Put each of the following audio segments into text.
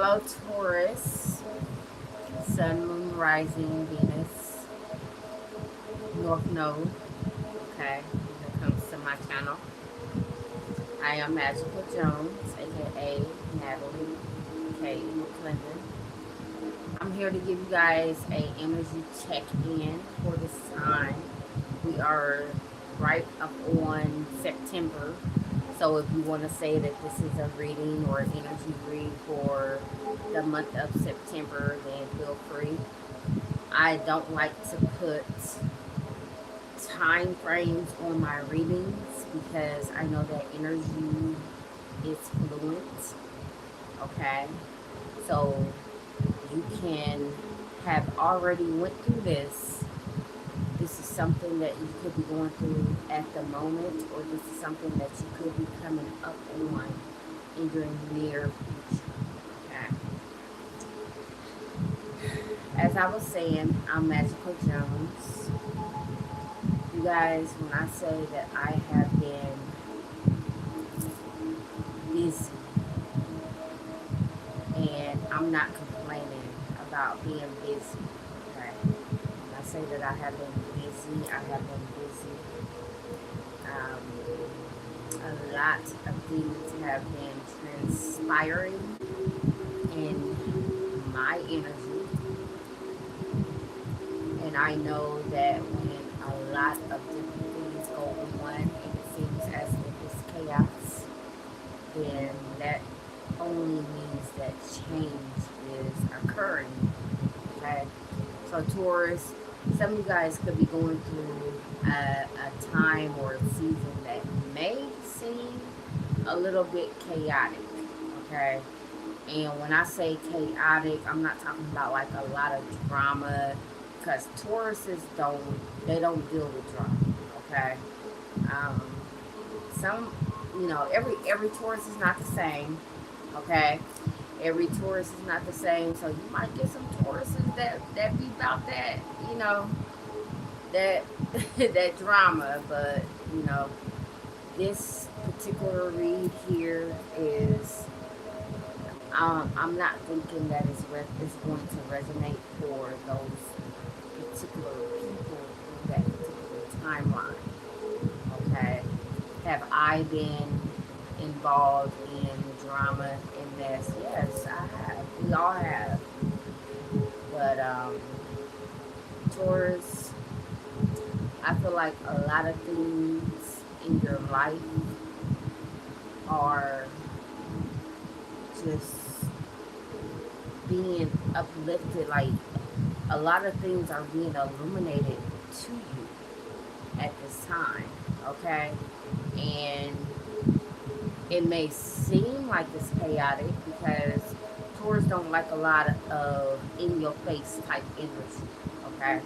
Hello, Taurus, Sun, Moon, Rising, Venus, North Node. Okay, when it comes to my channel, I am Magical Jones, aka Natalie K. McClendon. I'm here to give you guys a energy check-in for this time. We are right up on September. So if you want to say that this is a reading or an energy read for the month of September, then feel free. I don't like to put time frames on my readings because I know that energy is fluent. Okay, so you can have already went through this. This is something that you could be going through at the moment, or this is something that you could be coming up on in your near future. Okay. As I was saying, I'm Magical Jones. You guys, when I say that I have been busy, and I'm not complaining about being busy, okay? When I say that I have been busy, I have been busy. A lot of things have been transpiring in my energy, and I know that when a lot of different things go on and it seems as if it's chaos, then that only means that change is occurring. Okay, so Taurus, some of you guys could be going through a time or a season that may seem a little bit chaotic. Okay, and when I say chaotic, I'm not talking about like a lot of drama, because Tauruses don't deal with drama. Okay, um, some, every Taurus is not the same. Okay, every Taurus is not the same, so you might get some Tauruses that be about that, that that drama. But this particular read here is, I'm not thinking that it's going to resonate for those particular people in that particular timeline. Okay, have I been involved in drama in this? Yes, I have. We all have. But Taurus, I feel like a lot of things in your life are just being uplifted. Like, a lot of things are being illuminated to you at this time. Okay, and it may seem like it's chaotic because Taurus don't like a lot of in your face type energy. Okay,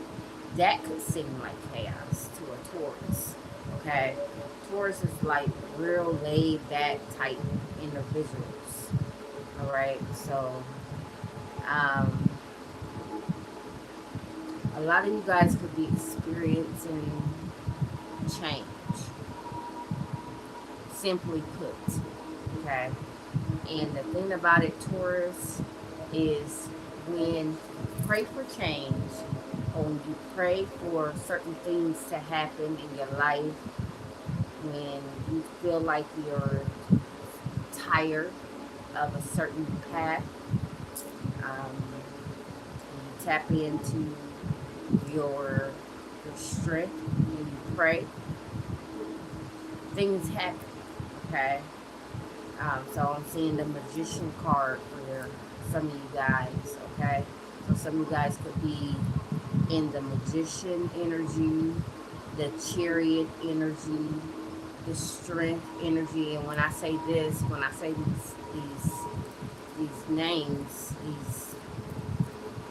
that could seem like chaos to a Taurus. Okay, Taurus is like real laid back type individuals. All right, so um, a lot of you guys could be experiencing change. Simply put, okay? And the thing about it, Taurus, is when you pray for change, or when you pray for certain things to happen in your life, when you feel like you're tired of a certain path, you tap into your strength and you pray, things happen. Okay, so I'm seeing the Magician card for some of you guys. Okay, so some of you guys could be in the Magician energy, the Chariot energy, the Strength energy. And when I say this, when I say these names,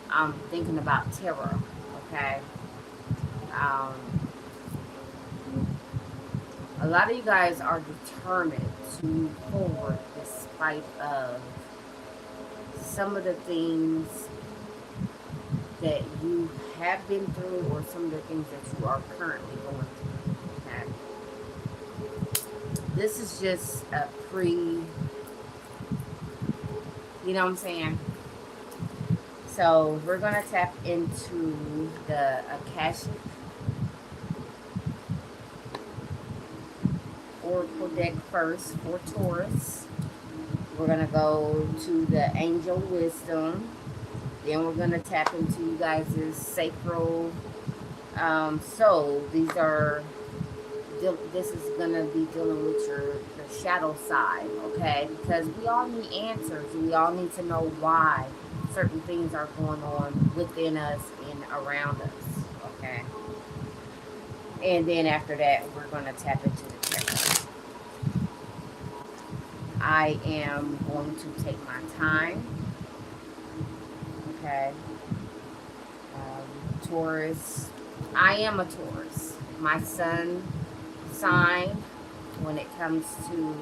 I'm thinking about terror. Okay, um, a lot of you guys are determined to move forward despite of some of the things that you have been through, or some of the things that you are currently going through. Okay? This is just a You know what I'm saying? So we're going to tap into the Akashic Oracle deck first for Taurus. We're going to go to the Angel Wisdom. Then we're going to tap into you guys' sacral soul. This is going to be dealing with the shadow side, okay? Because we all need answers. We all need to know why certain things are going on within us and around us, okay? And then after that, we're going to tap into the tarot. I am going to take my time, okay? Taurus. I am a Taurus. My sun sign, when it comes to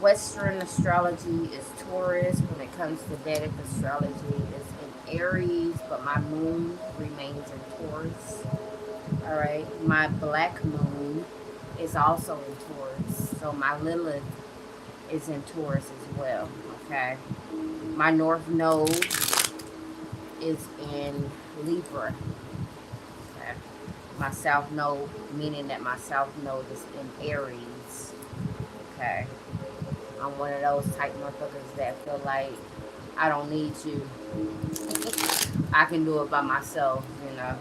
Western astrology, is Taurus. When it comes to Vedic astrology, is in Aries, but my moon remains in Taurus. All right, my black moon is also in Taurus, so my Lilith is in Taurus as well. Okay, my north node is in Libra. Okay, my south node, meaning that my south node is in Aries. Okay, I'm one of those type motherfuckers that feel like I don't need you. I can do it by myself, you know.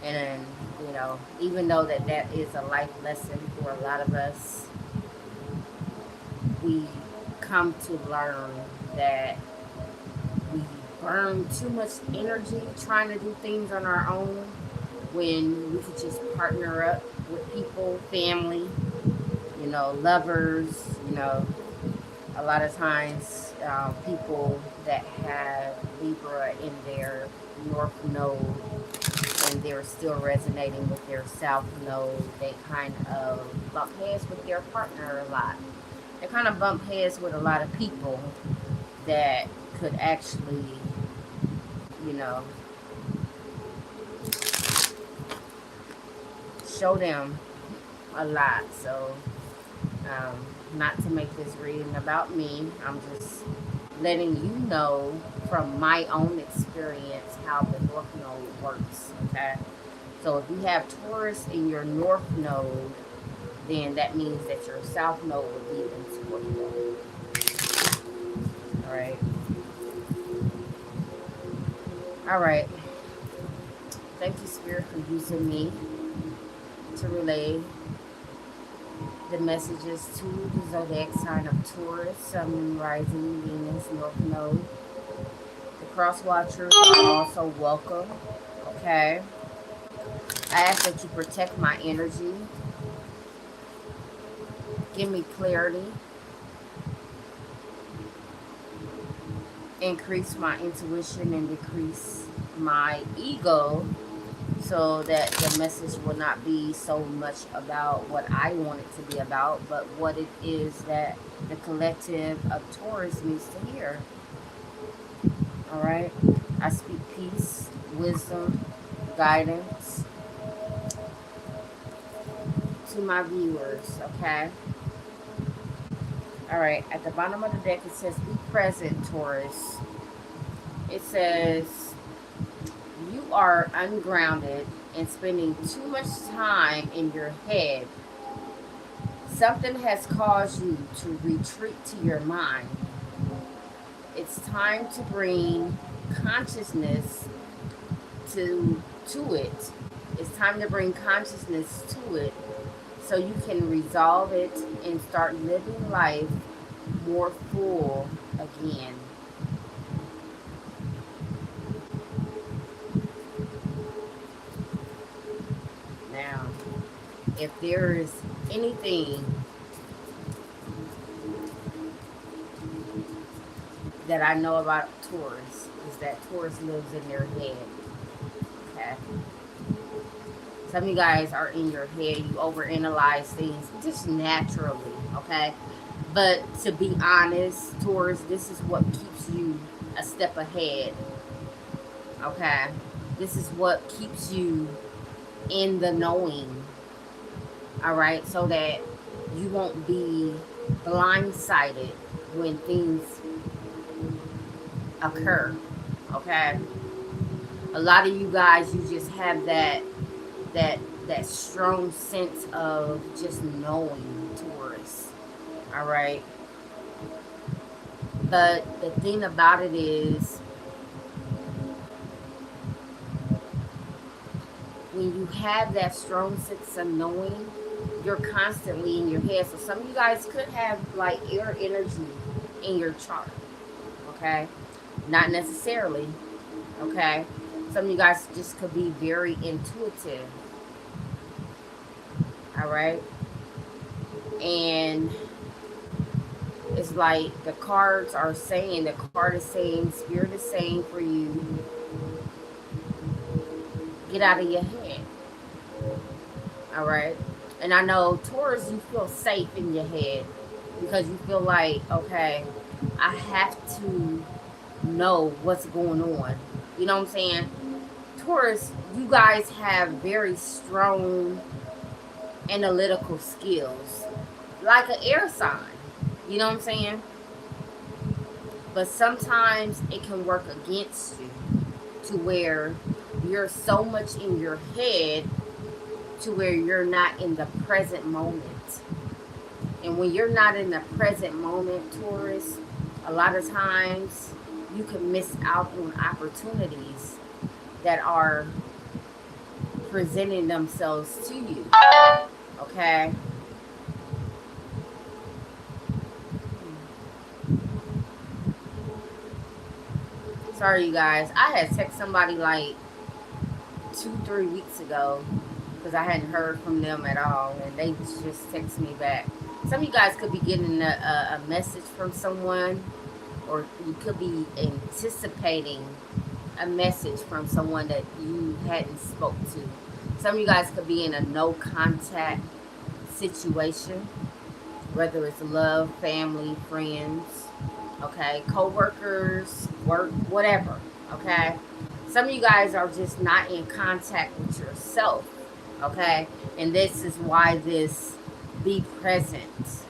And, you know, even though that is a life lesson for a lot of us, we come to learn that we burn too much energy trying to do things on our own when we could just partner up with people, family, you know, lovers, you know. A lot of times, people that have Libra in their North Node and they're still resonating with their South Node, they kind of bump heads with their partner a lot. They kind of bump heads with a lot of people that could actually, you know, show them a lot. So, not to make this reading about me, I'm just letting you know from my own experience how the North Node works, okay? So if you have Taurus in your North Node, then that means that your South Node will be in Scorpio. Alright? Alright. Thank you, Spirit, for using me to relay the messages to the zodiac sign of Taurus, Sun, Moon, Rising, Venus, North Node. The cross watchers are also welcome. Okay. I ask that you protect my energy. Give me clarity. Increase my intuition and decrease my ego, so that the message will not be so much about what I want it to be about, but what it is that the collective of Taurus needs to hear. All right? I speak peace, wisdom, guidance to my viewers, okay? All right, at the bottom of the deck, it says, be present, Taurus. It says, you are ungrounded and spending too much time in your head. Something has caused you to retreat to your mind. It's time to bring consciousness to it. It's time to bring consciousness to it so you can resolve it and start living life more full again. Now, if there is anything that I know about Taurus, is that Taurus lives in their head. Okay. Some of you guys are in your head. You overanalyze things just naturally. Okay. But to be honest, Taurus, this is what keeps you a step ahead. Okay. This is what keeps you in the knowing. All right. So that you won't be blindsided when things occur. Okay, a lot of you guys, you just have that that strong sense of just knowing, Taurus. All right, but the thing about it is, when you have that strong sense of knowing, you're constantly in your head. So some of you guys could have like air energy in your chart. Okay, not necessarily. Okay, some of you guys just could be very intuitive. All right, and it's like the cards are saying, the card is saying, spirit is saying for you, get out of your head. All right, and I know Taurus, you feel safe in your head because you feel like, okay, I have to know what's going on. You know what I'm saying? Taurus, you guys have very strong analytical skills, like an air sign. You know what I'm saying? But sometimes it can work against you to where you're so much in your head to where you're not in the present moment. And when you're not in the present moment, Taurus, a lot of times you can miss out on opportunities that are presenting themselves to you. Okay? Sorry, you guys. I had texted somebody like 2-3 weeks ago because I hadn't heard from them at all, and they just texted me back. Some of you guys could be getting a message from someone, or you could be anticipating a message from someone that you hadn't spoke to. Some of you guys could be in a no contact situation, whether it's love, family, friends, okay, co-workers, work, whatever, okay? Some of you guys are just not in contact with yourself, okay? And this is why this be present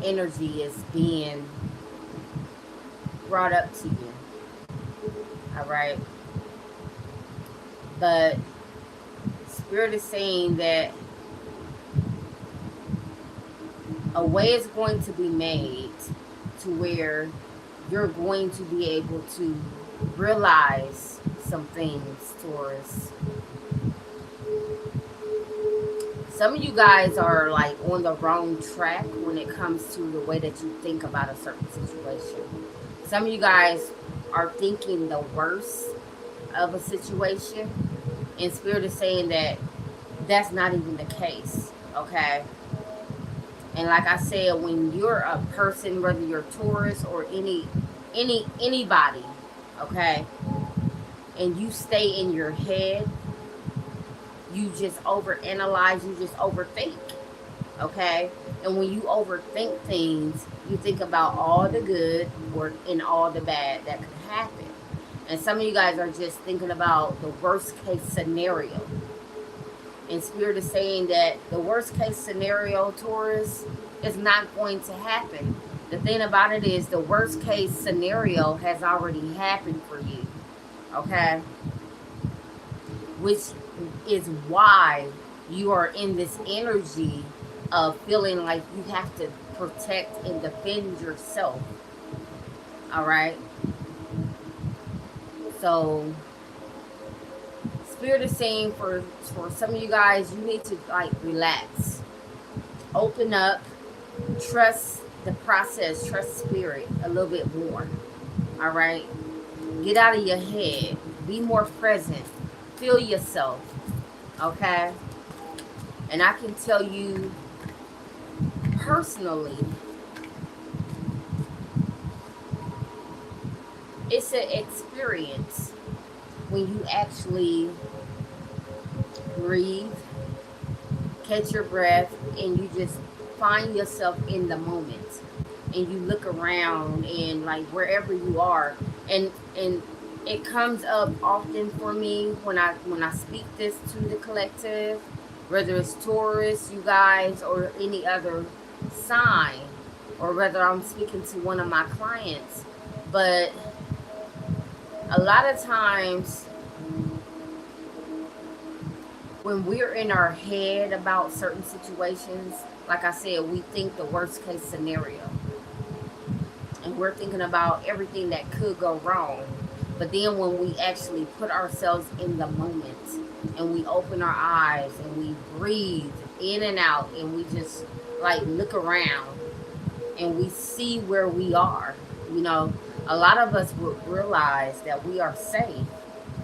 energy is being brought up to you, all right? But Spirit is saying that a way is going to be made to where you're going to be able to realize some things, Taurus. Some of you guys are like on the wrong track when it comes to the way that you think about a certain situation. Some of you guys are thinking the worst of a situation, and Spirit is saying that that's not even the case, okay? And like I said, when you're a person, whether you're Taurus or anybody, okay, and you stay in your head, you just overanalyze, you just overthink, okay? And when you overthink things, you think about all the good and all the bad that could happen. And some of you guys are just thinking about the worst case scenario. And Spirit is saying that the worst case scenario, Taurus, is not going to happen. The thing about it is the worst case scenario has already happened for you. Okay? Which is why you are in this energy of feeling like you have to protect and defend yourself. All right? So Spirit is saying for some of you guys, you need to like relax, open up, trust the process, trust Spirit a little bit more. All right, get out of your head, be more present, feel yourself. Okay, and I can tell you personally, it's an experience when you actually breathe, catch your breath, and you just find yourself in the moment, and you look around and like wherever you are, and it comes up often for me when I speak this to the collective, whether it's Taurus, you guys, or any other sign, or whether I'm speaking to one of my clients. But a lot of times when we're in our head about certain situations, like I said, we think the worst case scenario. And we're thinking about everything that could go wrong. But then when we actually put ourselves in the moment and we open our eyes and we breathe in and out and we just like look around and we see where we are, you know, a lot of us would realize that we are safe,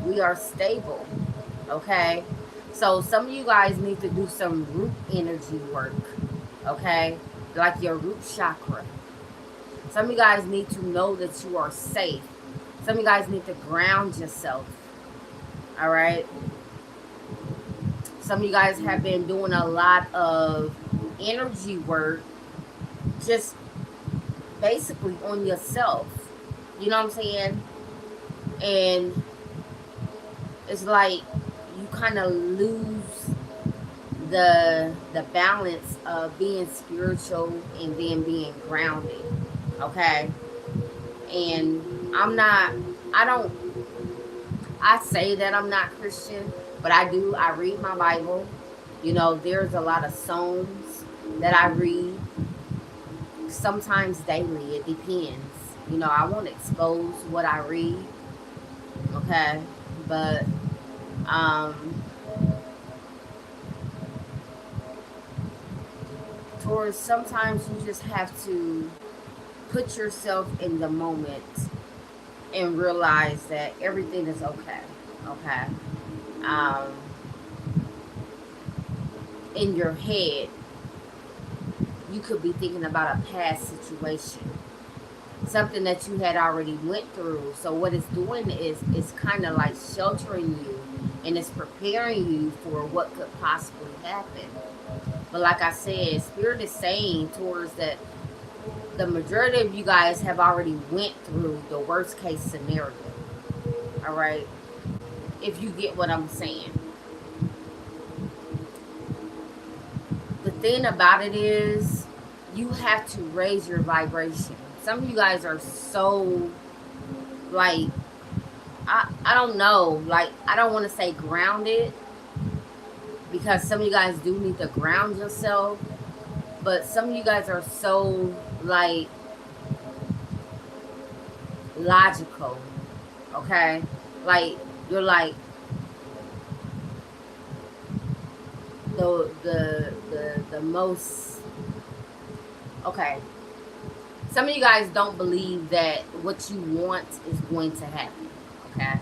we are stable, okay? So some of you guys need to do some root energy work, okay? Like your root chakra. Some of you guys need to know that you are safe. Some of you guys need to ground yourself. All right. Some of you guys have been doing a lot of energy work just basically on yourself. You know what I'm saying? And it's like you kind of lose the balance of being spiritual and then being grounded. Okay? And I say that I'm not Christian, but I read my Bible. You know, there's a lot of songs that I read, sometimes daily, it depends. You know, I won't expose what I read, okay? But, um, Taurus, sometimes you just have to put yourself in the moment and realize that everything is okay. Okay. Um, in your head, you could be thinking about a past situation, something that you had already went through. So what it's doing is it's kind of like sheltering you and it's preparing you for what could possibly happen. But like I said, Spirit is saying towards that the majority of you guys have already went through the worst case scenario. All right, if you get what I'm saying. The thing about it is you have to raise your vibration. Some of you guys are so like I don't know, like I don't want to say grounded because some of you guys do need to ground yourself, but some of you guys are so like logical, okay? Like you're like the most okay. Some of you guys don't believe that what you want is going to happen, okay?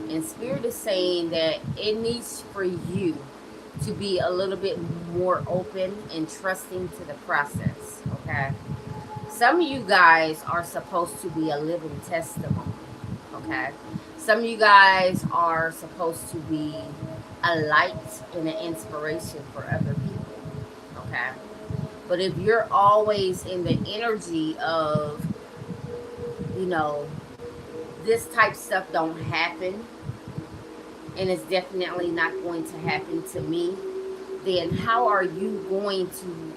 And Spirit is saying that it needs for you to be a little bit more open and trusting to the process, okay? Some of you guys are supposed to be a living testimony, okay? Some of you guys are supposed to be a light and an inspiration for other people, okay? But if you're always in the energy of, you know, this type stuff don't happen, and it's definitely not going to happen to me, then how are you going to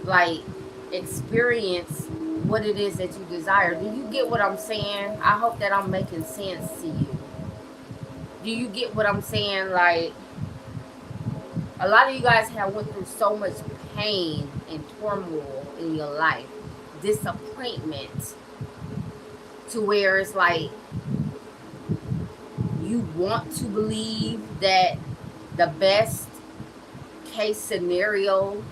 like experience what it is that you desire? Do you get what I'm saying? I hope that I'm making sense to you. Do you get what I'm saying? Like a lot of you guys have went through so much pain and turmoil in your life, disappointment, to where it's like you want to believe that the best case scenario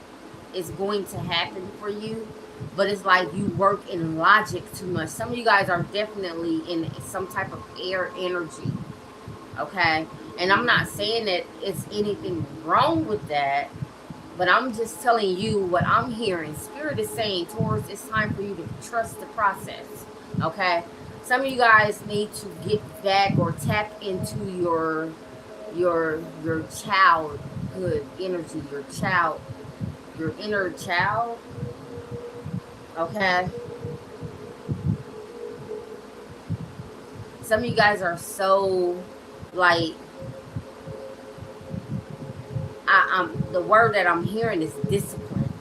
is going to happen for you, but it's like you work in logic too much. Some of you guys are definitely in some type of air energy, okay? And I'm not saying that it's anything wrong with that, but I'm just telling you what I'm hearing. Spirit is saying, Taurus, it's time for you to trust the process, okay? Some of you guys need to get back or tap into your childhood energy, your inner child, okay? Some of you guys are so like the word that I'm hearing is discipline,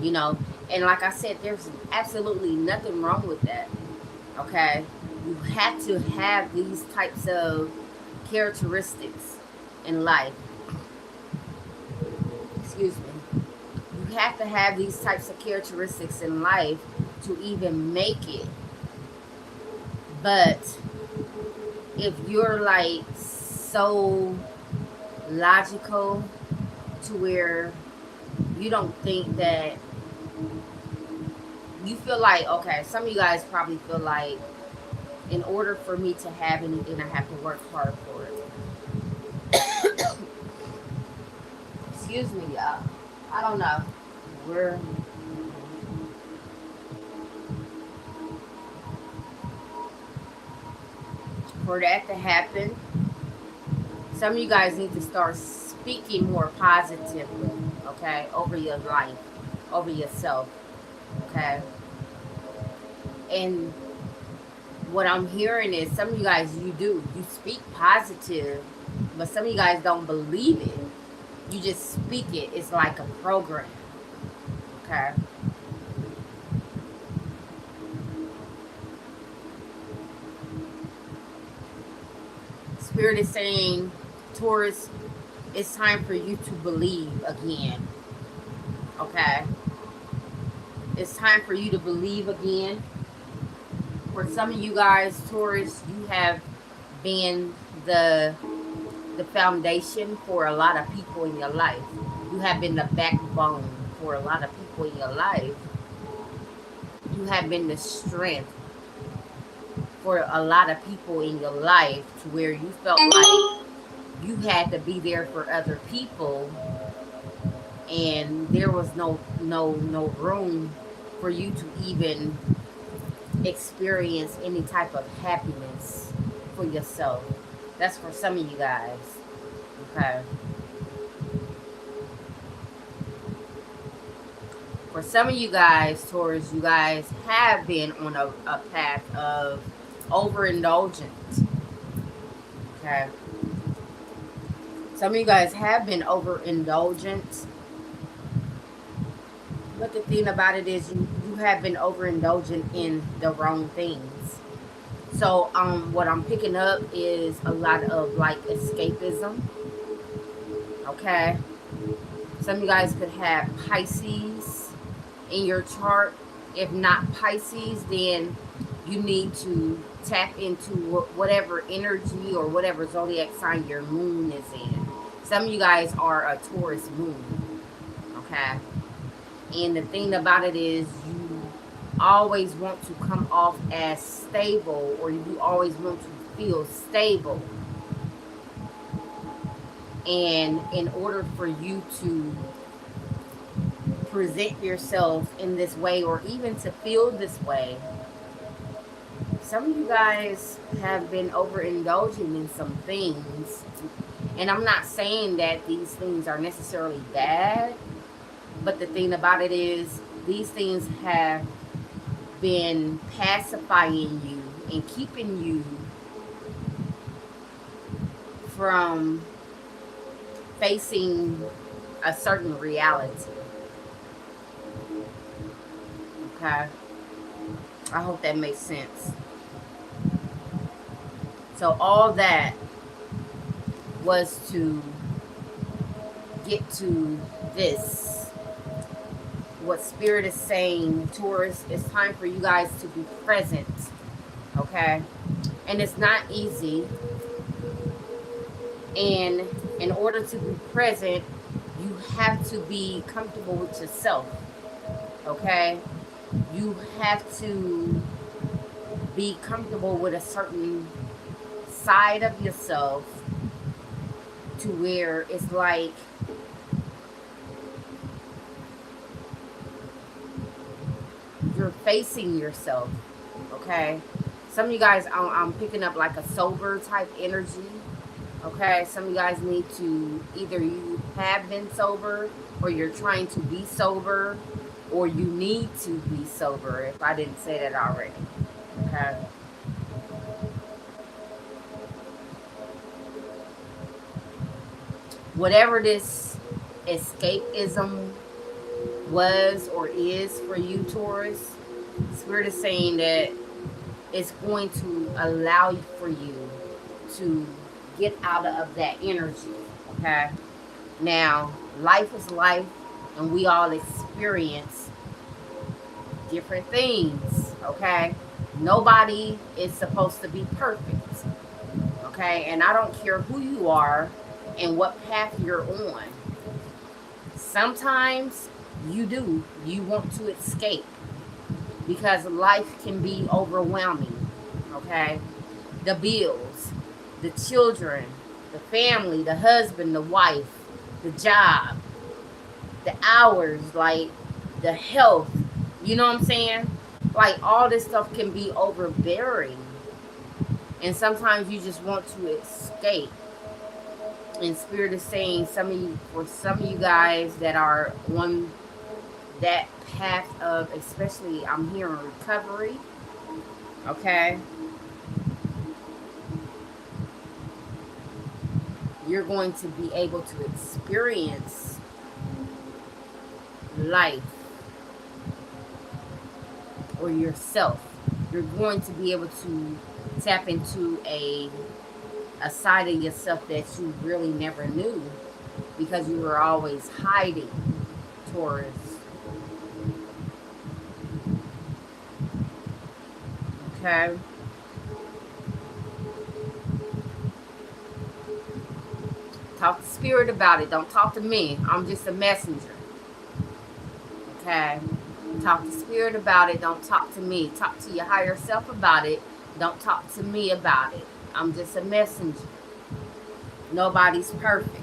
you know. And like I said, there's absolutely nothing wrong with that, Okay? You have to have these types of characteristics in life. Excuse me. You have to have these types of characteristics in life to even make it. But if you're like so logical to where you don't think that, you feel like, okay, some of you guys probably feel like in order for me to have anything, I have to work hard for it. Excuse me, y'all. I don't know. We're For that to happen, some of you guys need to start speaking more positively, okay, over your life, over yourself, okay? And what I'm hearing is some of you guys, you speak positive, but some of you guys don't believe it. You just speak it. It's like a program, okay? Spirit is saying, Taurus, it's time for you to believe again, okay? It's time for you to believe again. For some of you guys, Taurus, you have been the foundation for a lot of people in your life. You have been the backbone for a lot of people in your life. You have been the strength for a lot of people in your life, to where you felt like you had to be there for other people, and there was no room for you to even experience any type of happiness for yourself. That's for some of you guys, okay? For some of you guys, Taurus, you guys have been on a path of overindulgence, okay? Some of you guys have been overindulgent, but the thing about it is you have been overindulgent in the wrong things. So what I'm picking up is a lot of like escapism, okay? Some of you guys could have Pisces in your chart. If not Pisces, then you need to tap into whatever energy or whatever zodiac sign your moon is in. Some of you guys are a Taurus moon, okay? And the thing about it is, you always want to come off as stable, or you always want to feel stable. And in order for you to present yourself in this way, or even to feel this way, some of you guys have been overindulging in some things. And I'm not saying that these things are necessarily bad, but the thing about it is, these things have been pacifying you and keeping you from facing a certain reality. Okay? I hope that makes sense. So all that was to get to this. What Spirit is saying, Taurus, it's time for you guys to be present. Okay? And it's not easy. And in order to be present, you have to be comfortable with yourself. Okay? You have to be comfortable with a certain side of yourself, to where it's like you're facing yourself. Okay? Some of you guys, I'm picking up like a sober type energy. Okay? Some of you guys need to, either you have been sober, or you're trying to be sober, or you need to be sober, if I didn't say that already. Okay? Whatever this escapism was or is for you, Taurus, Spirit is saying that it's going to allow for you to get out of that energy. Okay. Now, life is life, and we all experience different things. Okay. Nobody is supposed to be perfect. Okay. And I don't care who you are and what path you're on. Sometimes you want to escape because life can be overwhelming. Okay. The bills, the children, the family, the husband, the wife, the job, the hours, like the health, you know what I'm saying? Like all this stuff can be overbearing. And sometimes you just want to escape. And Spirit is saying for some of you guys that are on that path of, especially I'm hearing recovery, okay? You're going to be able to experience life or yourself. You're going to be able to tap into a side of yourself that you really never knew because you were always hiding, Taurus. Okay. Talk to Spirit about it. Don't talk to me. I'm just a messenger. Okay. Talk to Spirit about it. Don't talk to me. Talk to your higher self about it. Don't talk to me about it. I'm just a messenger. Nobody's perfect.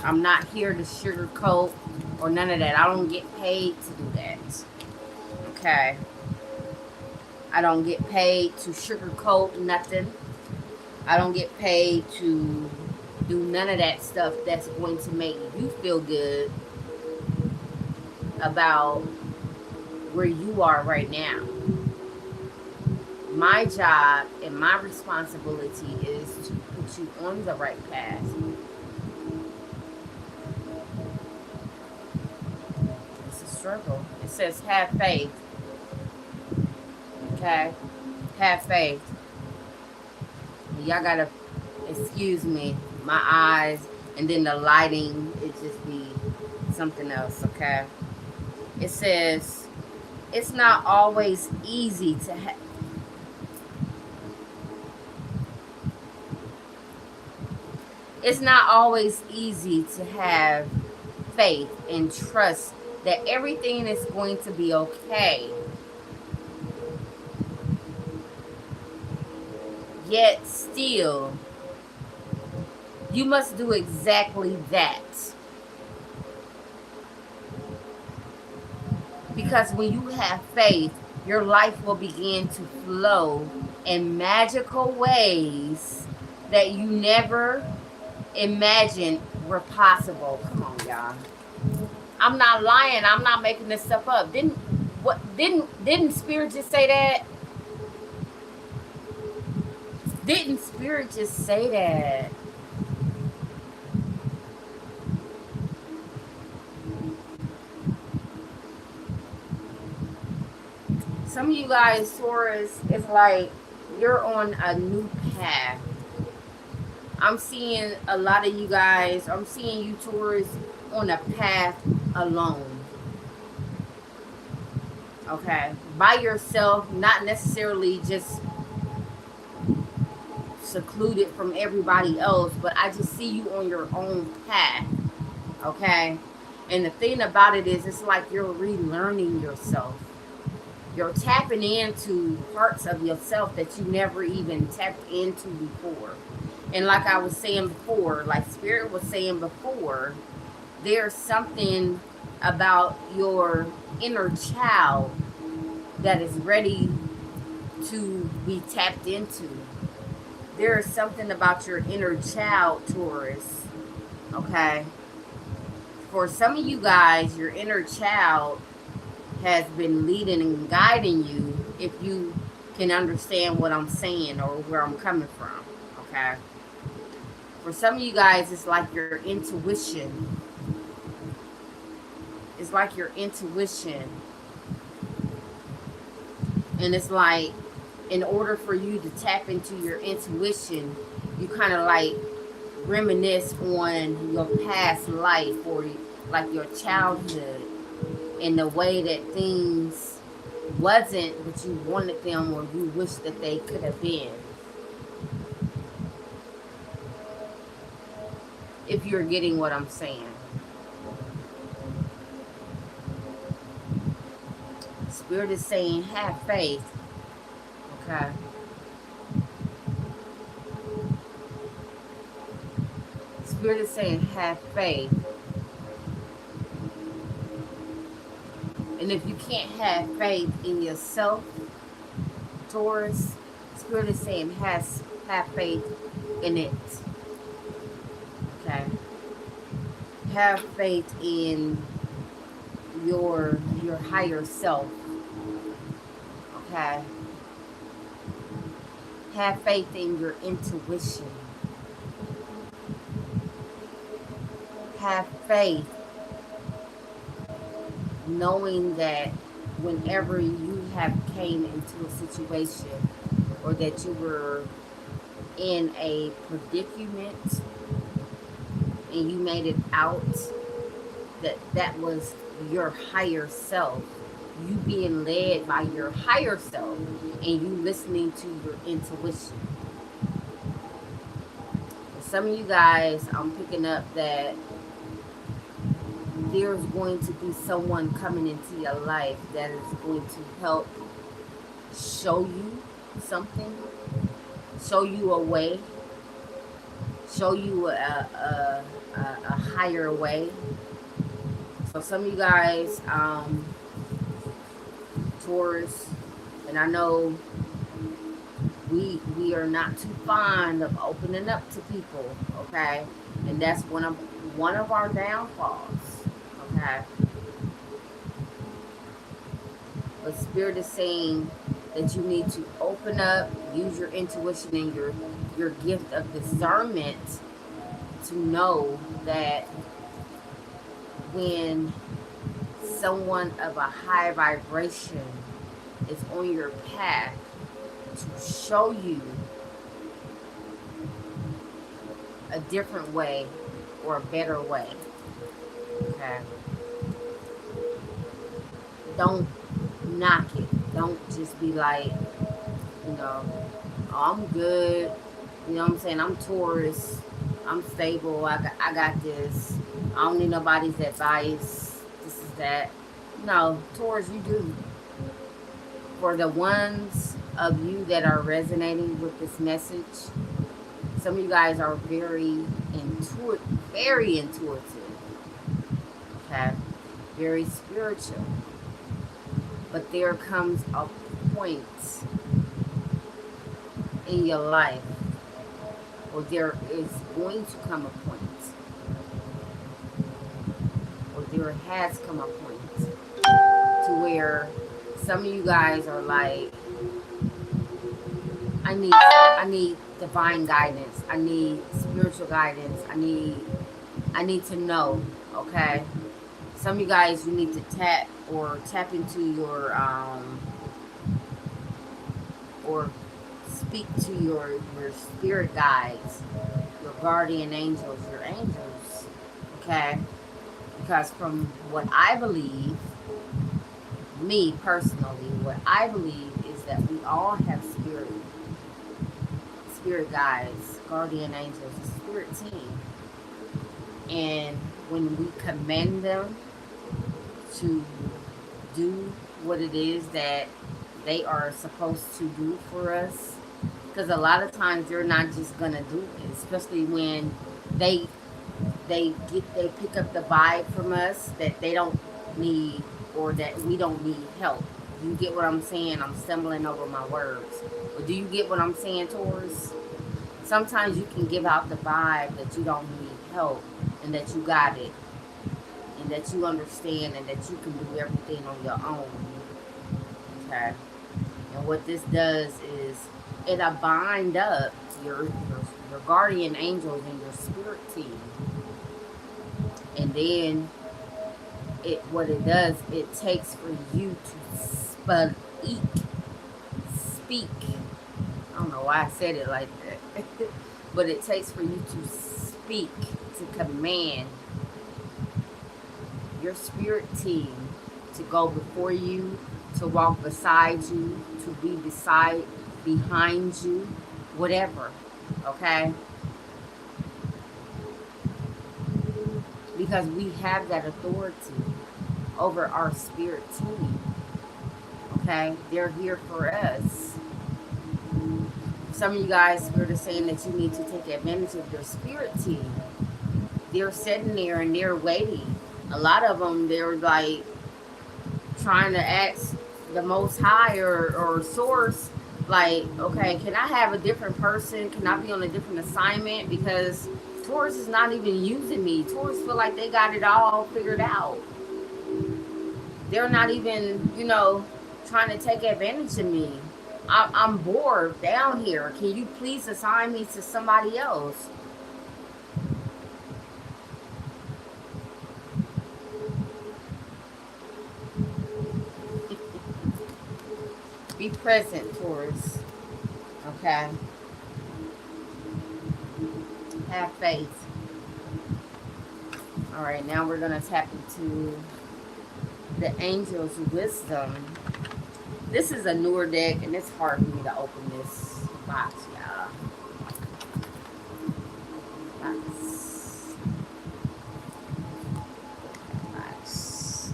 I'm not here to sugarcoat or none of that. I don't get paid to do that. Okay. I don't get paid to sugarcoat nothing. I don't get paid to do none of that stuff that's going to make you feel good about where you are right now. My job and my responsibility is to put you on the right path. It's a struggle. It says have faith. Okay? Have faith. Y'all gotta excuse me. My eyes and then the lighting, it just be something else, okay? It says it's not always easy to have. It's not always easy to have faith and trust that everything is going to be okay. Yet still, you must do exactly that. Because when you have faith, your life will begin to flow in magical ways that you never imagined were possible. Come on, y'all. I'm not lying. I'm not making this stuff up. Didn't Spirit just say that? Didn't Spirit just say that? Some of you guys, Taurus, it's like you're on a new path. I'm seeing a lot of you guys, I'm seeing you, Taurus, on a path alone. Okay? By yourself, not necessarily just secluded from everybody else, but I just see you on your own path. Okay? And the thing about it is, it's like you're relearning yourself. You're tapping into parts of yourself that you never even tapped into before. And like I was saying before, like Spirit was saying before, there's something about your inner child that is ready to be tapped into. There is something about your inner child, Taurus. Okay? For some of you guys, your inner child has been leading and guiding you, if you can understand what I'm saying or where I'm coming from. Okay? For some of you guys, it's like your intuition. It's like your intuition And it's like, in order for you to tap into your intuition, you kind of like reminisce on your past life, or like your childhood, in the way that things wasn't what you wanted them, or you wish that they could have been. If you're getting what I'm saying. Spirit is saying, have faith. Okay. Spirit is saying, have faith. And if you can't have faith in yourself, Taurus, Spirit is saying, have faith in it. Okay. Have faith in your higher self. Okay. Have faith in your intuition. Have faith knowing that whenever you have came into a situation, or that you were in a predicament and you made it out, that was your higher self, you being led by your higher self, and you listening to your intuition. For some of you guys, I'm picking up that there's going to be someone coming into your life that is going to help show you something, show you a way, show you a higher way. So some of you guys, Taurus, and I know we are not too fond of opening up to people, okay? And that's one of our downfalls, okay? But Spirit is saying that you need to open up, use your intuition and your gift of discernment to know that when someone of a high vibration is on your path to show you a different way or a better way, okay? Don't knock it. Don't just be like, you know, oh, I'm good. You know what I'm saying? I'm Taurus. I'm stable. I got this. I don't need nobody's advice. This is that. No, Taurus, you do. For the ones of you that are resonating with this message, some of you guys are very intuitive. Okay? Very spiritual. But there comes a point in your life, or there is going to come a point, or there has come a point to where some of you guys are like, I need divine guidance. I need spiritual guidance. I need to know, okay? Some of you guys, you need to tap into your or speak to your spirit guides, your guardian angels, your angels, okay? Because from what I believe, me personally, what I believe is that we all have spirit guides, guardian angels, a spirit team. And when we command them to do what it is that they are supposed to do for us, because a lot of times they're not just gonna do it, especially when they pick up the vibe from us that they don't need, or that we don't need help. You get what I'm saying? I'm stumbling over my words. But do you get what I'm saying, Taurus? Sometimes you can give out the vibe that you don't need help, and that you got it, and that you understand, and that you can do everything on your own. Okay? And what this does is it'll bind up your guardian angels and your spirit team. And then what it does, it takes for you to speak speak. I don't know why I said it like that. But it takes for you to speak, to command your spirit team to go before you, to walk beside you, to be behind you, whatever, okay? Because we have that authority over our spirit team, okay? They're here for us. Some of you guys were saying that you need to take advantage of your spirit team. They're sitting there and they're waiting. A lot of them, they're like trying to ask the Most High or Source, like, okay, can I have a different person? Can I be on a different assignment? Because Taurus is not even using me. Taurus feel like they got it all figured out. They're not even, you know, trying to take advantage of me. I'm bored down here. Can you please assign me to somebody else? Be present, Taurus. Okay? Have faith. Alright, now we're going to tap into the Angel's Wisdom. This is a newer deck, and it's hard for me to open this box, y'all. Box.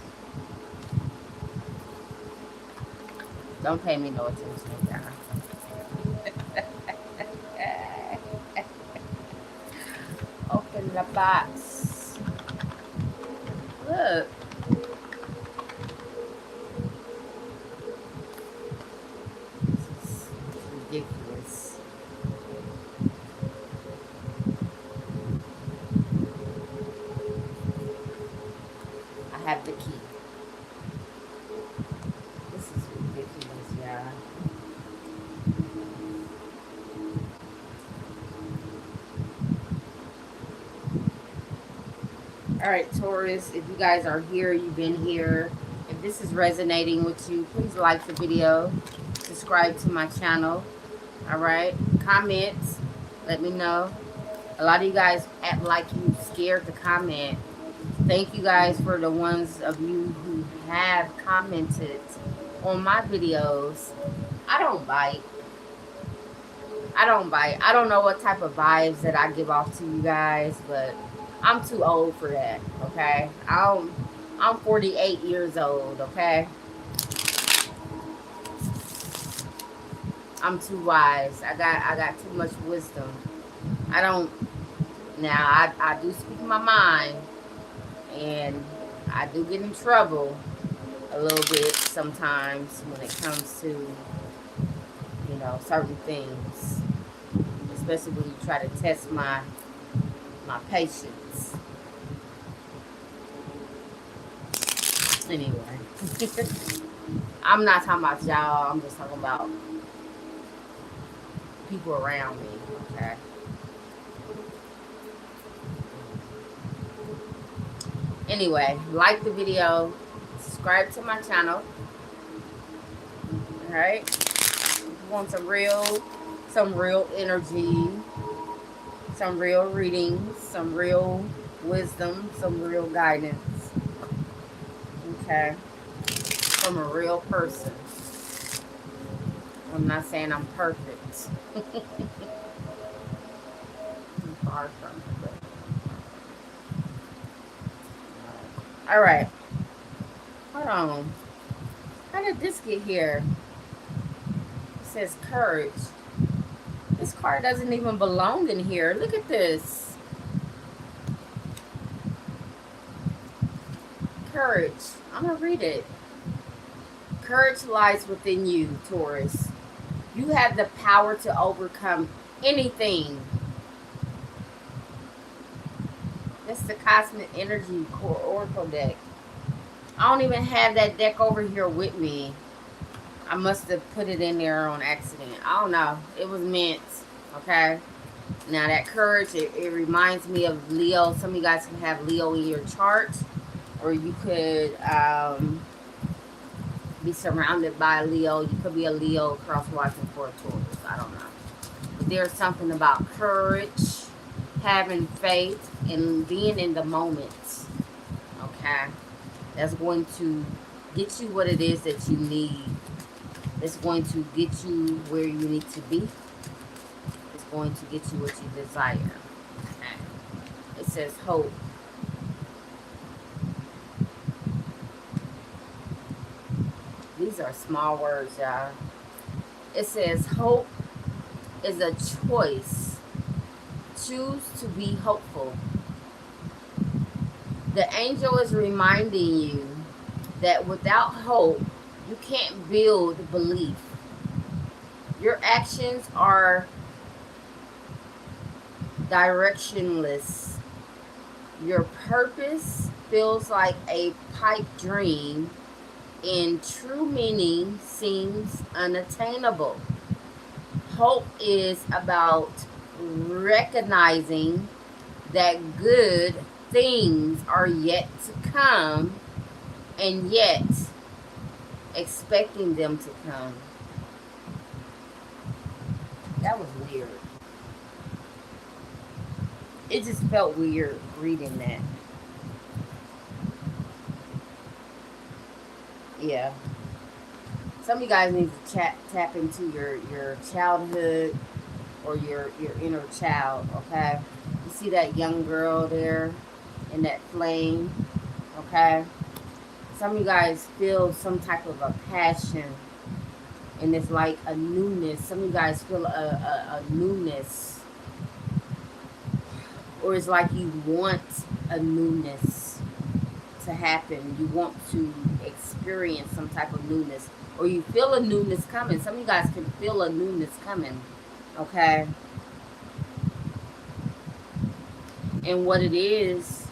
Don't pay me no attention, y'all. Open the box. Look. Ridiculous. I have the key. This is ridiculous, y'all. Alright, Taurus, if you guys are here, you've been here. If this is resonating with you, please like the video. Subscribe to my channel. Alright, comments, let me know. A lot of you guys act like you scared to comment. Thank you guys for the ones of you who have commented on my videos. I don't bite. I don't bite. I don't know what type of vibes that I give off to you guys, but I'm too old for that, okay? I'm 48 years old, okay? I'm too wise. I got too much wisdom. I don't. Now I do speak my mind, and I do get in trouble a little bit sometimes when it comes to, you know, certain things, especially when you try to test my patience. Anyway, I'm not talking about y'all. I'm just talking about people around me, okay? Anyway, like the video, subscribe to my channel. Alright? If you want some real energy, some real readings, some real wisdom, some real guidance. Okay? From a real person. I'm not saying I'm perfect. I'm far from it. Alright. Hold on. How did this get here? It says courage. This card doesn't even belong in here. Look at this. Courage. I'm going to read it. Courage lies within you, Taurus. You have the power to overcome anything. That's the Cosmic Energy Core Oracle deck. I don't even have that deck over here with me. I must have put it in there on accident. I don't know. It was meant. Okay? Now that courage, it reminds me of Leo. Some of you guys can have Leo in your chart. Or you could be surrounded by a Leo. You could be a Leo cross-watching for a Taurus. I don't know. But there's something about courage, having faith, and being in the moment. Okay? That's going to get you what it is that you need. It's going to get you where you need to be. It's going to get you what you desire. Okay? It says hope. These are small words, y'all. It says hope is a choice. Choose to be hopeful. The angel is reminding you that without hope, you can't build belief. Your actions are directionless. Your purpose feels like a pipe dream, and true meaning seems unattainable. Hope is about recognizing that good things are yet to come, and yet expecting them to come. That was weird. It just felt weird reading that. Yeah. Some of you guys need to tap into your childhood or your inner child, okay? You see that young girl there in that flame, okay? Some of you guys feel some type of a passion, and it's like a newness. Some of you guys feel a newness, or it's like you want a newness to happen. You want to experience some type of newness, or you feel a newness coming. Some of you guys can feel a newness coming, okay? And what it is,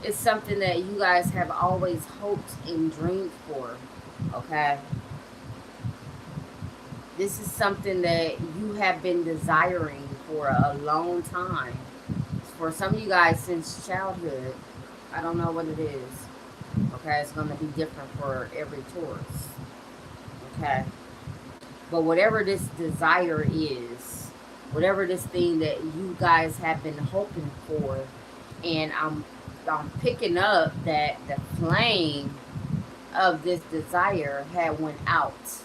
it's something that you guys have always hoped and dreamed for, okay? This is something that you have been desiring for a long time. For some of you guys since childhood. I don't know what it is. Okay, it's going to be different for every Taurus. Okay? But whatever this desire is, whatever this thing that you guys have been hoping for, and I'm picking up that the flame of this desire had went out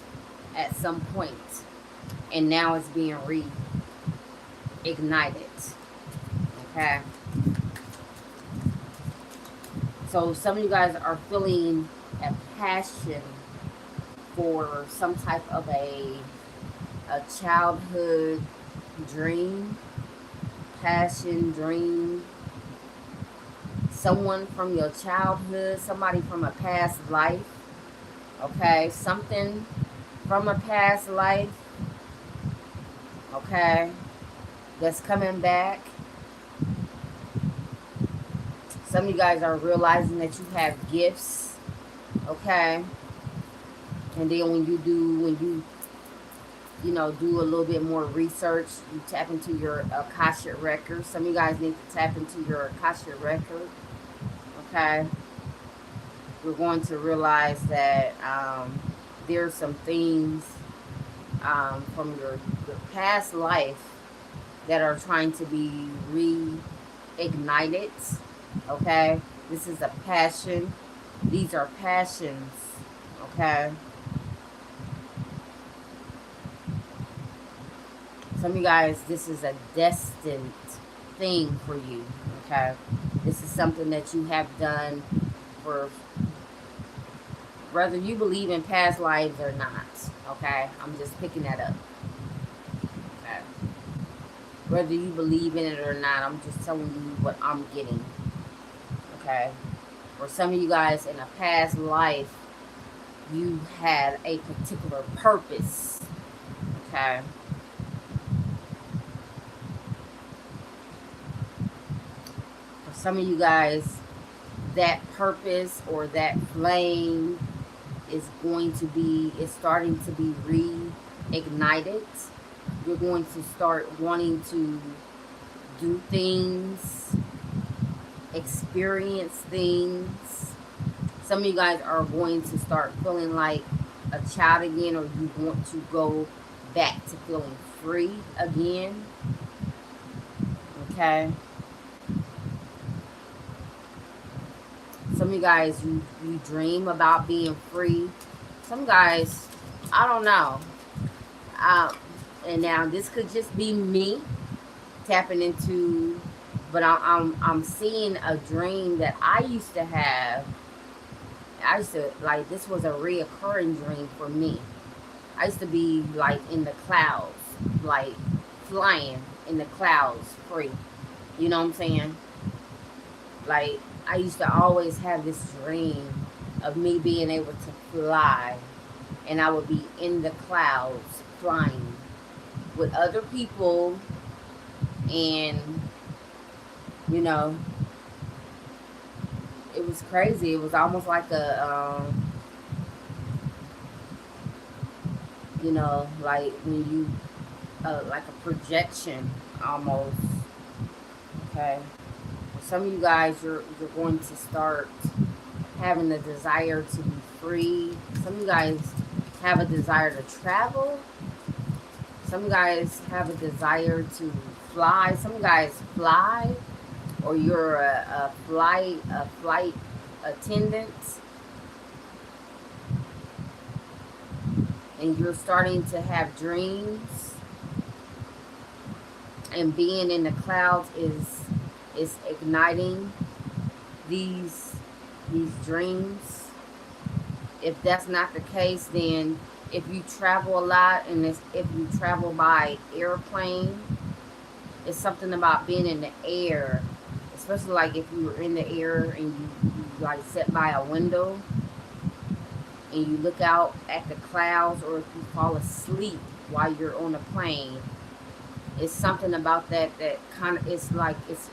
at some point, and now it's being reignited. Okay? So some of you guys are feeling a passion for some type of a childhood dream, passion, dream. Someone from your childhood, somebody from a past life, okay? Something from a past life, okay, that's coming back. Some of you guys are realizing that you have gifts, okay? And then when you do a little bit more research, you tap into your Akashic record. Some of you guys need to tap into your Akashic record, okay? We're going to realize that there's some things from your past life that are trying to be reignited. Okay, this is a passion. These are passions. Okay, some of you guys, this is a destined thing for you. Okay, this is something that you have done for, whether you believe in past lives or not. Okay, I'm just picking that up. Okay, whether you believe in it or not, I'm just telling you what I'm getting. Okay, for some of you guys in a past life, you had a particular purpose. Okay, for some of you guys, that purpose or that flame is starting to be reignited. You're going to start wanting to do things, experience things, Some of you guys are going to start feeling like a child again, or you want to go back to feeling free again. Okay. Some of you guys, you dream about being free. Some guys, I don't know. And now this could just be me tapping into, but I'm seeing a dream that I used to have. I used to, like, this was a reoccurring dream for me. I used to be like in the clouds, like flying in the clouds free. You know what I'm saying? Like, I used to always have this dream of me being able to fly, and I would be in the clouds flying with other people, and you know, it was crazy. It was almost like a you know, like when you like a projection almost. Okay. Some of you guys, you're going to start having the desire to be free. Some of you guys have a desire to travel. Some guys have a desire to fly. Some guys fly, or you're a flight attendant, and you're starting to have dreams. And being in the clouds is igniting these dreams. If that's not the case, then if you travel a lot, and if you travel by airplane, it's something about being in the air, especially like if you were in the air and you like sit by a window and you look out at the clouds, or if you fall asleep while you're on a plane. It's something about that kind of, it's like it's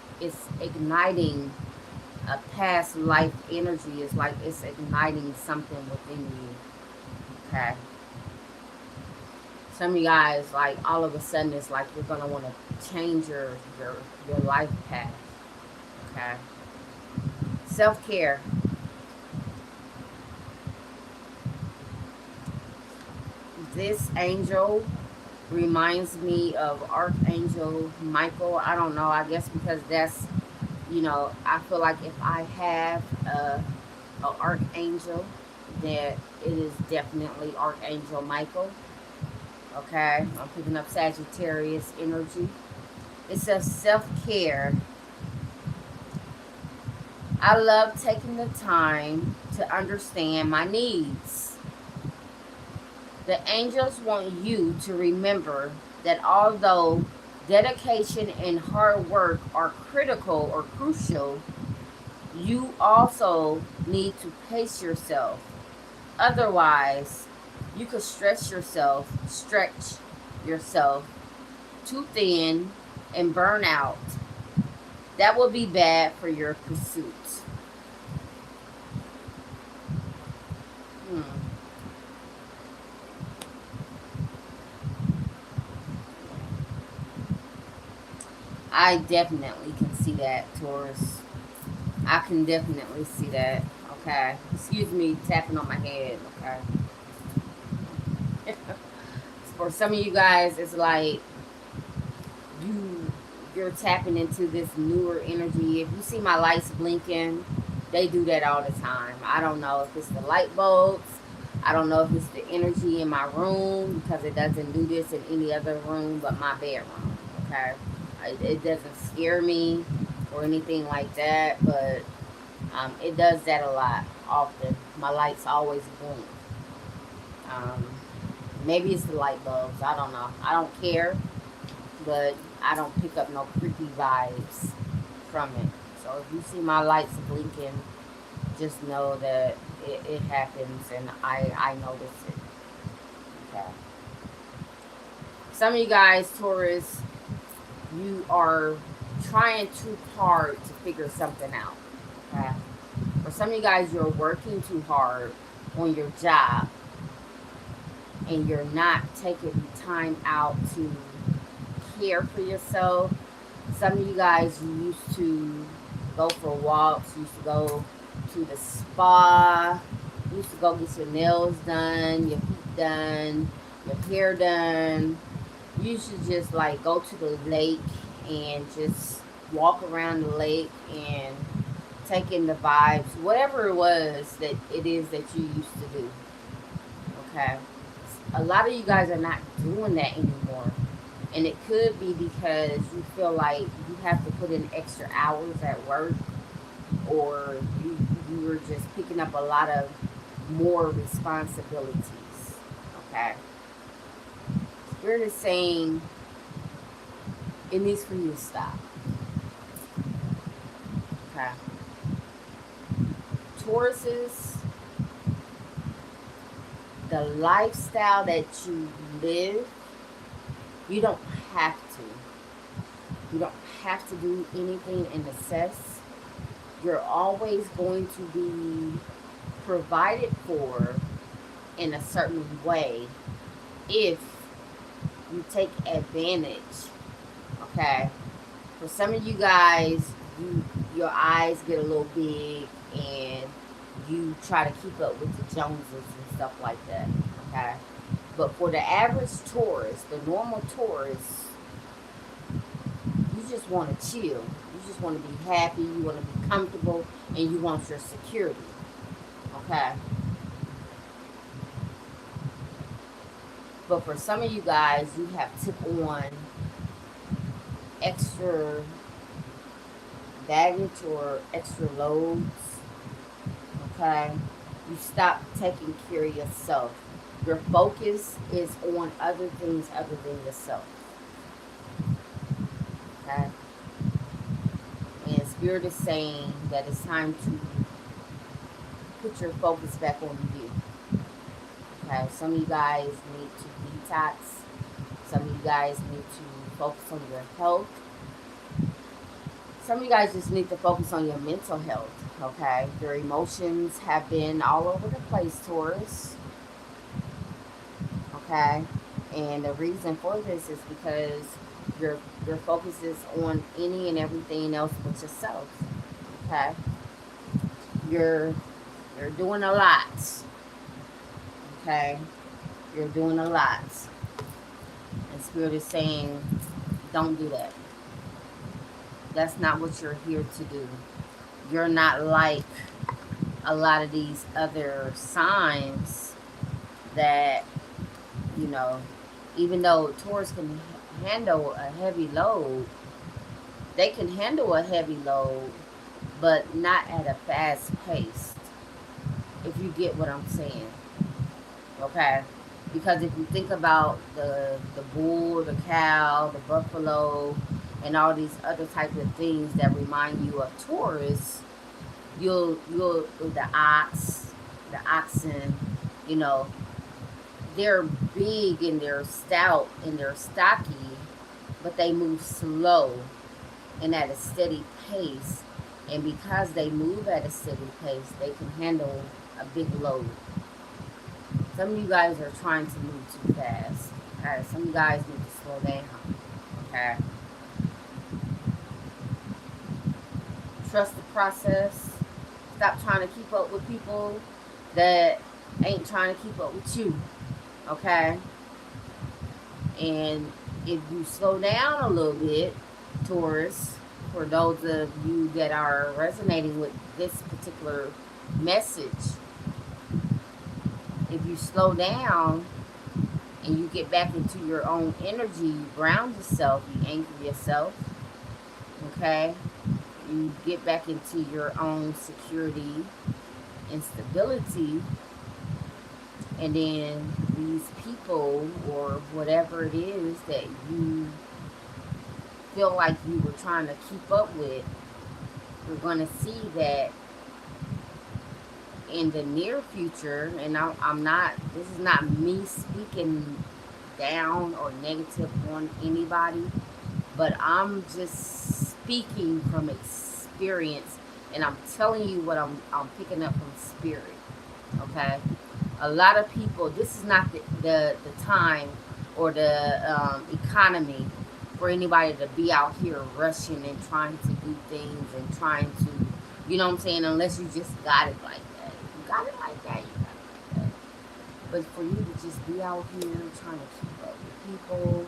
igniting a past life energy. It's like it's igniting something within you. Okay. Some of you guys, like, all of a sudden it's like you're gonna want to change your life path. Okay. Self-care. This angel reminds me of Archangel Michael. I don't know, I guess because that's, you know, I feel like if I have a archangel, that it is definitely Archangel Michael. Okay, I'm picking up Sagittarius energy. It says self-care. I love taking the time to understand my needs. The angels want you to remember that although dedication and hard work are critical or crucial, you also need to pace yourself. Otherwise, you could stretch yourself too thin and burn out. That will be bad for your pursuits. Hmm. I definitely can see that, Taurus. I can definitely see that. Okay. Excuse me tapping on my head. Okay. For some of you guys, it's like you're tapping into this newer energy. If you see my lights blinking, they do that all the time. I don't know if it's the light bulbs. I don't know if it's the energy in my room, because it doesn't do this in any other room but my bedroom. Okay. It doesn't scare me or anything like that, but it does that a lot, often. My lights always blink. Um, Maybe it's the light bulbs. I don't know. I don't care, but I don't pick up no creepy vibes from it. So if you see my lights blinking, just know that it happens, and I notice it. Okay. Some of you guys, Taurus, you are trying too hard to figure something out. Okay. For some of you guys, you're working too hard on your job, and you're not taking time out to care for yourself. Some of you guys, you used to go for walks, you used to go to the spa. You used to go get your nails done, your feet done, your hair done. You should just like go to the lake and just walk around the lake and take in the vibes, whatever it was that it is that you used to do. Okay. A lot of you guys are not doing that anymore. And it could be because you feel like you have to put in extra hours at work, or you were just picking up a lot of more responsibilities. Okay. Spirit is saying it needs for you to stop. Okay. Tauruses, the lifestyle that you live, you don't have to. You don't have to do anything in excess. You're always going to be provided for in a certain way if you take advantage. Okay. For some of you guys, your eyes get a little big and you try to keep up with the Joneses and stuff like that. Okay. But for the average Taurus, the normal Taurus, you just want to chill. You just want to be happy. You want to be comfortable, and you want your security. Okay. But for some of you guys, you have took on extra baggage or extra loads. Okay. You stop taking care of yourself. Your focus is on other things other than yourself. Okay. And Spirit is saying that it's time to put your focus back on you. Okay. Some of you guys need to detox. Some of you guys need to focus on your health. Some of you guys just need to focus on your mental health. Okay. Your emotions have been all over the place, Taurus. Okay. And the reason for this is because your focus is on any and everything else but yourself. Okay. You're doing a lot. Okay. You're doing a lot. And Spirit is saying, don't do that. That's not what you're here to do. You're not like a lot of these other signs that, you know, even though Taurus can handle a heavy load, they can handle a heavy load, but not at a fast pace, if you get what I'm saying. Okay? Because if you think about the bull, the cow, the buffalo, and all these other types of things that remind you of Taurus, you'll the oxen, you know, they're big and they're stout and they're stocky, but they move slow and at a steady pace. And because they move at a steady pace, they can handle a big load. Some of you guys are trying to move too fast. Okay? Some of you guys need to slow down. Okay? Trust the process. Stop trying to keep up with people that ain't trying to keep up with you. Okay? And if you slow down a little bit, Taurus, for those of you that are resonating with this particular message, if you slow down and you get back into your own energy, you ground yourself, you anchor yourself, okay? You get back into your own security and stability, and then these people or whatever it is that you feel like you were trying to keep up with, you're going to see that in the near future, and I'm not, this is not me speaking down or negative on anybody, but I'm just speaking from experience, and I'm telling you what I'm picking up from Spirit. Okay? A lot of people, this is not the time or the economy for anybody to be out here rushing and trying to do things and trying to, You know what I'm saying? Unless you just got it like that. If you got it like that, you got it like that. But for you to just be out here trying to keep up with people,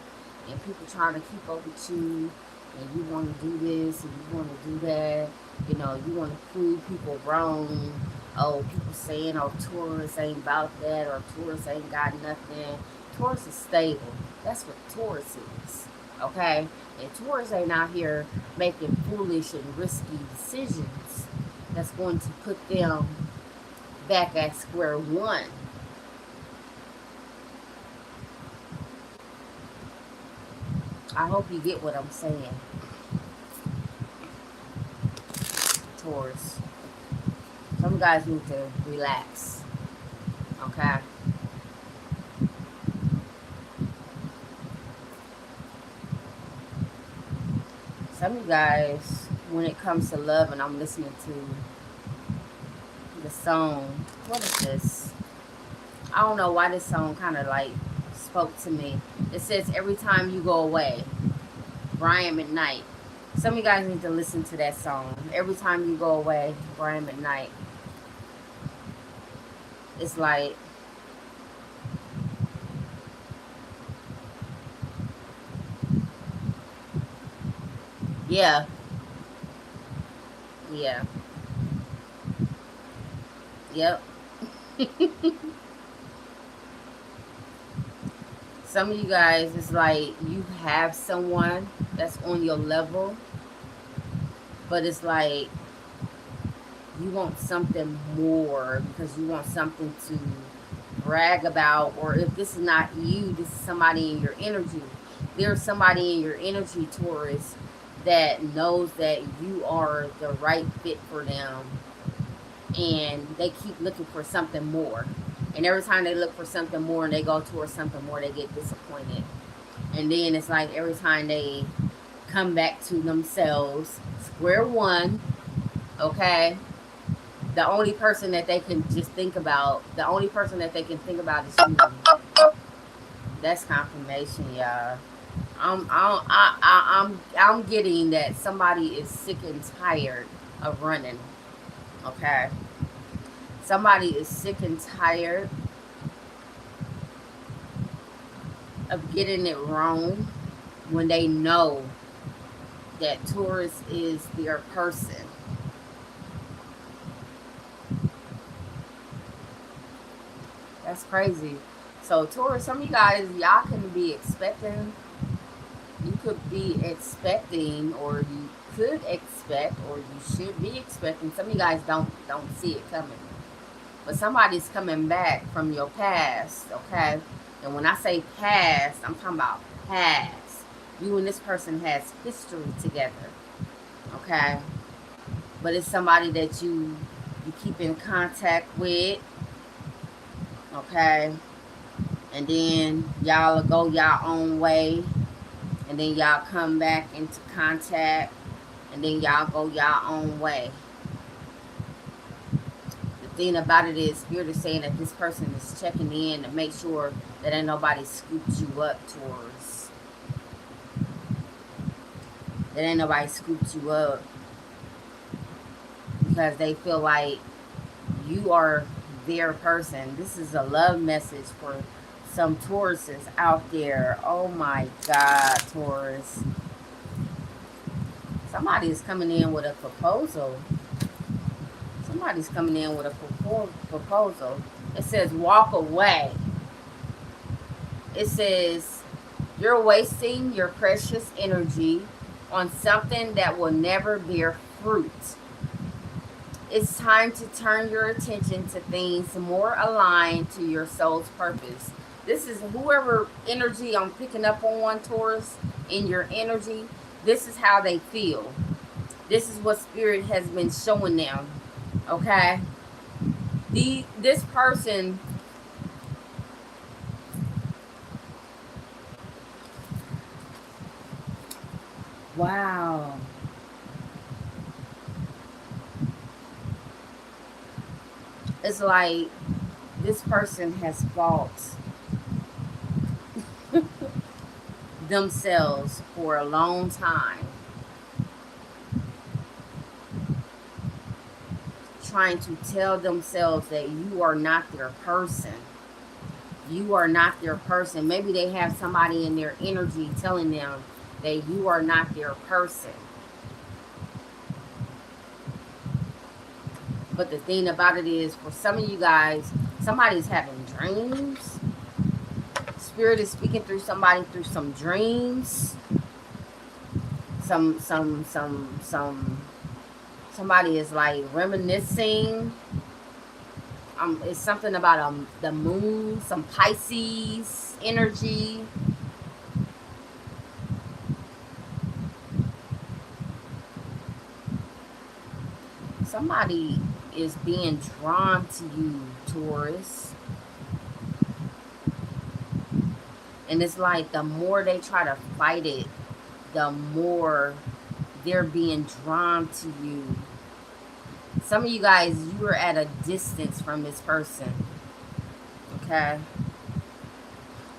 and people trying to keep up with you, and you want to do this and you want to do that, you know, you want to prove people wrong. Oh, people saying, oh, Taurus ain't about that, or Taurus ain't got nothing. Taurus is stable. That's what Taurus is. Okay? And Taurus ain't out here making foolish and risky decisions that's going to put them back at square one. I hope you get what I'm saying, Taurus. Some guys need to relax, okay? Some of you guys, when it comes to love, and I'm listening to the song, what is this? I don't know why this song kind of like spoke to me. It says, every time you go away, Brian McKnight. Some of you guys need to listen to that song. Every time you go away, Brian McKnight. It's like, yeah, yeah, yep. Some of you guys, it's like you have someone that's on your level, but it's like you want something more because you want something to brag about. Or if this is not you, this is somebody in your energy. There's somebody in your energy, Taurus, that knows that you are the right fit for them, and they keep looking for something more. And every time they look for something more and they go towards something more, they get disappointed. And then it's like every time they come back to themselves, square one, okay? The only person that they can just think about, the only person that they can think about is you. That's confirmation, y'all. I'm getting that somebody is sick and tired of running. Okay, somebody is sick and tired of getting it wrong when they know that Taurus is their person. That's crazy. So Taurus, some of you guys, y'all can be expecting. You could be expecting, or you could expect, or you should be expecting. Some of you guys don't see it coming, but somebody's coming back from your past, okay? And when I say past, I'm talking about past. You and this person has history together, okay? But it's somebody that you keep in contact with, okay? And then y'all will go y'all own way, and then y'all come back into contact, and then y'all go y'all own way. The thing about it is, Spirit is saying that this person is checking in to make sure that ain't nobody scooped you up, Taurus. That ain't nobody scooped you up, because they feel like you are their person. This is a love message for some Tauruses out there. Oh my God, Taurus. Somebody is coming in with a proposal. Somebody's coming in with a proposal. It says walk away. It says you're wasting your precious energy on something that will never bear fruit. It's time to turn your attention to things more aligned to your soul's purpose. This is whoever energy I'm picking up on, Taurus, in your energy. This is how they feel. This is what Spirit has been showing them. Okay? This person, wow. It's like this person has fought themselves for a long time. trying to tell themselves that you are not their person. You are not their person. Maybe they have somebody in their energy telling them that you are not their person. But the thing about it is, for some of you guys, somebody's having dreams. Spirit is speaking through somebody through some dreams. Somebody is like reminiscing. It's something about the moon, some Pisces energy. Somebody is being drawn to you, Taurus. And it's like the more they try to fight it, the more they're being drawn to you. Some of you guys, you are at a distance from this person. Okay?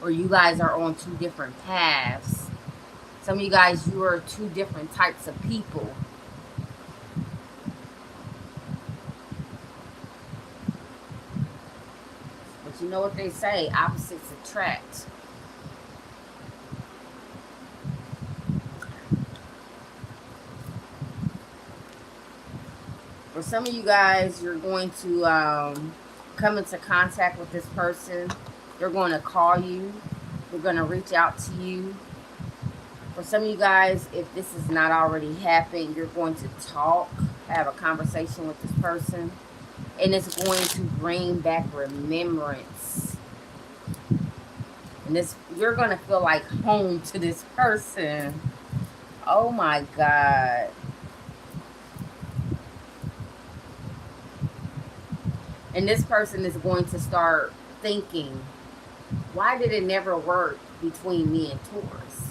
Or you guys are on two different paths. Some of you guys, you are two different types of people. But you know what they say, opposites attract. For some of you guys, you're going to come into contact with this person. They're going to call you. They're going to reach out to you. For some of you guys, if this has not already happened, you're going to talk, have a conversation with this person. And it's going to bring back remembrance. And this, you're going to feel like home to this person. Oh my God. And this person is going to start thinking, why did it never work between me and Taurus?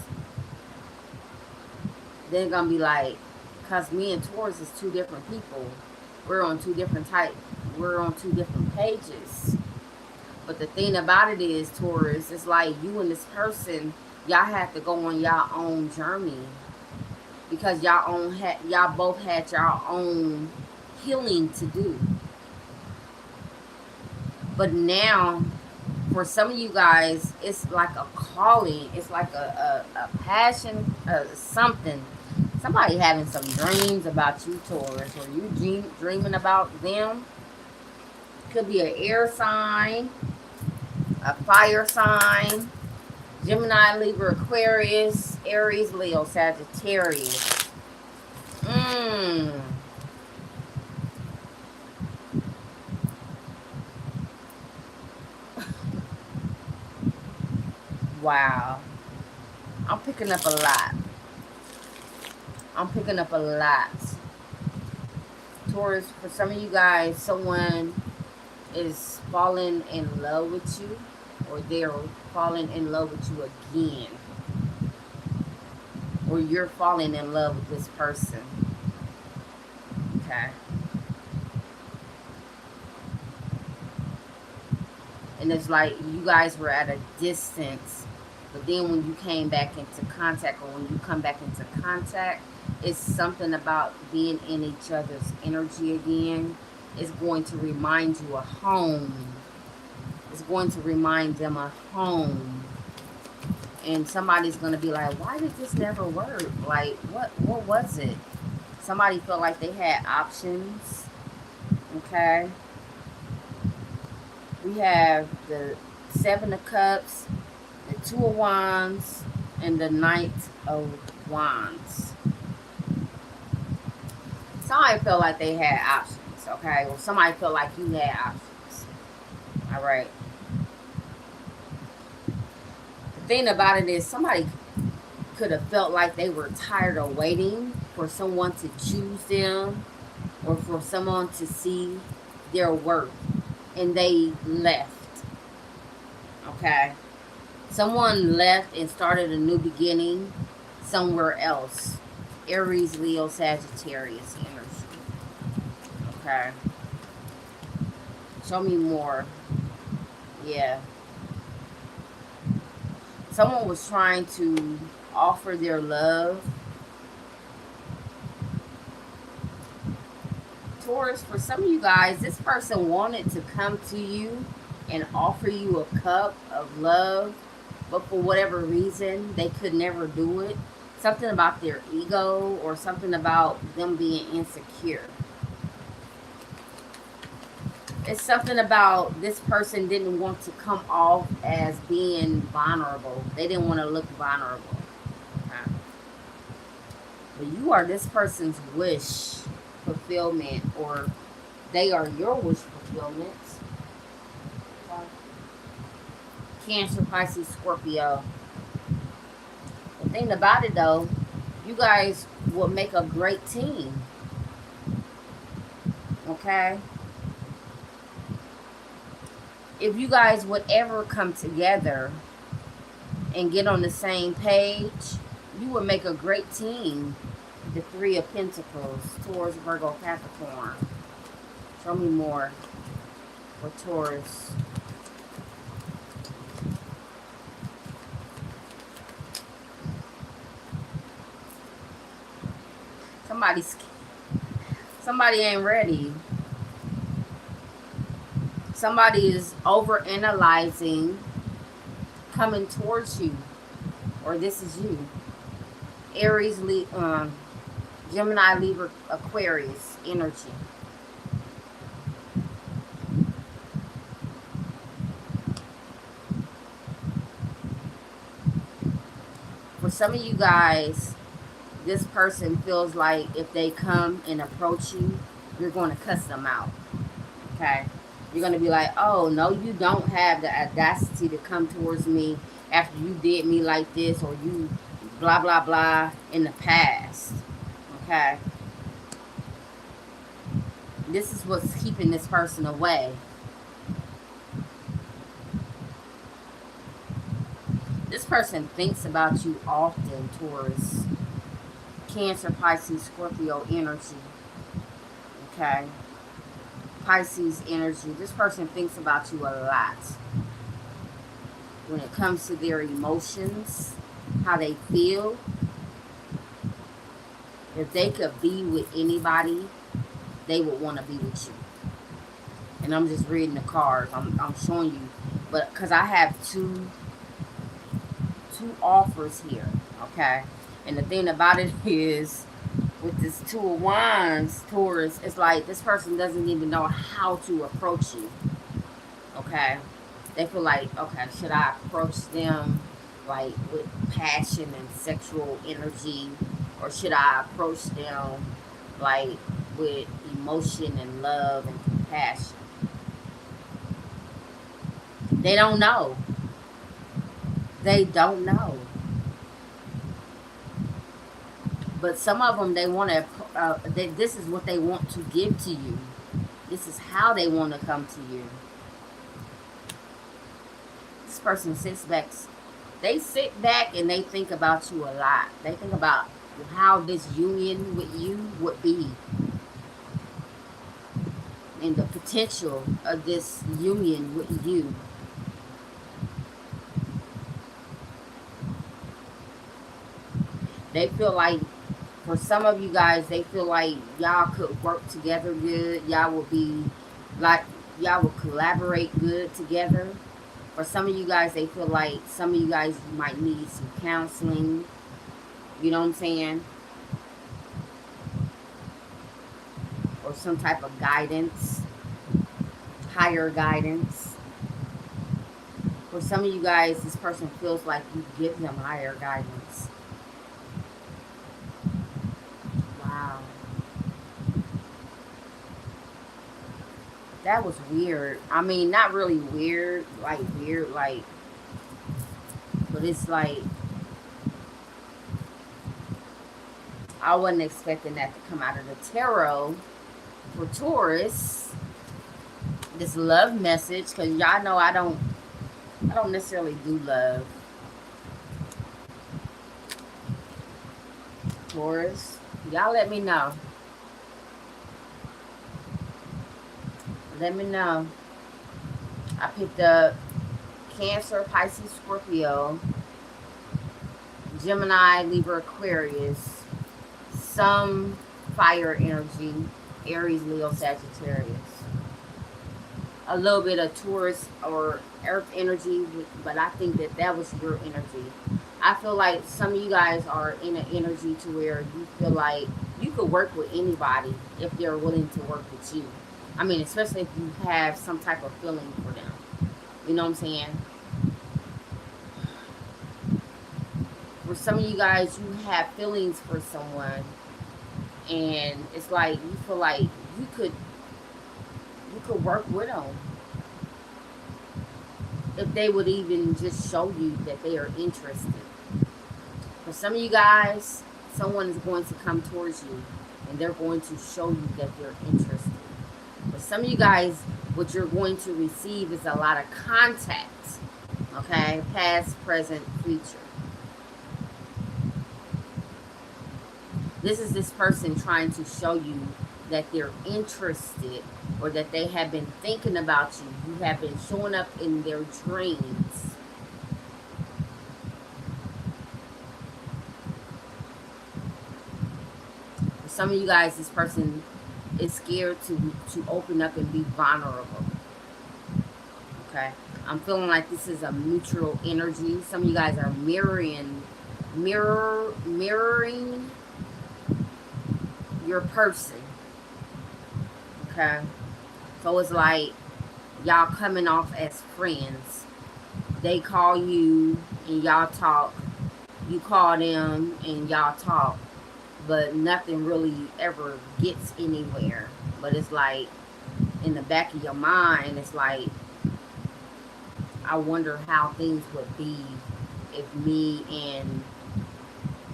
They're going to be like, because me and Taurus is two different people. We're on two different pages. But the thing about it is, Taurus, it's like you and this person, y'all have to go on y'all own journey. Because y'all both had your own healing to do. But now, for some of you guys, it's like a calling. It's like a passion, something. Somebody having some dreams about you, Taurus. Or you dreaming about them. Could be an air sign, a fire sign, Gemini, Libra, Aquarius, Aries, Leo, Sagittarius. Wow. I'm picking up a lot. Taurus, for some of you guys, someone is falling in love with you, or they're falling in love with you again. Or you're falling in love with this person. Okay. And it's like you guys were at a distance. But then when you came back into contact, or when you come back into contact, it's something about being in each other's energy again. It's going to remind you of home. It's going to remind them of home. And somebody's going to be like, why did this never work? Like, what was it? Somebody felt like they had options. Okay. We have the Seven of Cups, the Two of Wands, and the Knight of Wands. Somebody felt like they had options, okay? Or somebody felt like you had options. All right. The thing about it is, somebody could have felt like they were tired of waiting for someone to choose them, or for someone to see their worth, and they left. Okay. Someone left and started a new beginning somewhere else. Aries, Leo, Sagittarius energy. Okay. Show me more. Yeah. Someone was trying to offer their love Taurus, for some of you guys, this person wanted to come to you and offer you a cup of love, but for whatever reason, they could never do it. Something about their ego or something about them being insecure. It's something about this person didn't want to come off as being vulnerable. They didn't want to look vulnerable. Okay? But you are this person's wish fulfillment, or they are your wish fulfillment. Cancer, Pisces, Scorpio. The thing about it though, you guys will make a great team. Okay? If you guys would ever come together and get on the same page, you would make a great team. The Three of Pentacles, Taurus, Virgo, Capricorn. Show me more for Taurus. Somebody ain't ready. Somebody is over analyzing coming towards you, or this is you. Aries, Gemini, Libra, Aquarius energy. For some of you guys, this person feels like if they come and approach you, you're going to cuss them out. Okay? You're going to be like, oh, no, you don't have the audacity to come towards me after you did me like this, or you blah, blah, blah in the past. Okay? This is what's keeping this person away. This person thinks about you often, Taurus. Cancer, Pisces, Scorpio energy. Okay? Pisces energy. This person thinks about you a lot. When it comes to their emotions, how they feel. If they could be with anybody, they would want to be with you. And I'm just reading the cards. I'm showing you. But because I have two offers here. Okay? And the thing about it is, with this Two of Wands, Taurus, it's like this person doesn't even know how to approach you. Okay? They feel like, okay, should I approach them like with passion and sexual energy? Or should I approach them like with emotion and love and compassion? They don't know. They don't know. But some of them, they want to, this is what they want to give to you. This is how they want to come to you. This person sits back. They sit back and they think about you a lot. They think about how this union with you would be. And the potential of this union with you. They feel like, for some of you guys, they feel like y'all could work together good. Y'all will be like, y'all will collaborate good together. For some of you guys, they feel like some of you guys might need some counseling. You know what I'm saying? Or some type of guidance. Higher guidance. For some of you guys, this person feels like you give them higher guidance. Wow. That was weird. I mean, not really weird, like, but it's like, I wasn't expecting that to come out of the tarot for Taurus. This love message, because y'all know I don't necessarily do love. Taurus, y'all let me know. Let me know. I picked up Cancer, Pisces, Scorpio, Gemini, Libra, Aquarius, some fire energy, Aries, Leo, Sagittarius. A little bit of Taurus or Earth energy, but I think that that was your energy. I feel like some of you guys are in an energy to where you feel like you could work with anybody if they're willing to work with you. I mean, especially if you have some type of feeling for them. You know what I'm saying? For some of you guys, you have feelings for someone, and it's like you feel like you could work with them if they would even just show you that they are interested. For some of you guys, someone is going to come towards you and they're going to show you that they're interested. For some of you guys, what you're going to receive is a lot of contact. Okay? Past, present, future. This is this person trying to show you that they're interested or that they have been thinking about you. You have been showing up in their dreams. For some of you guys, this person is scared to open up and be vulnerable. Okay? I'm feeling like this is a mutual energy. Some of you guys are mirroring your person. Okay? So it's like y'all coming off as friends. They call you and y'all talk. You call them and y'all talk. But nothing really ever gets anywhere. But it's like in the back of your mind, it's like, I wonder how things would be if me and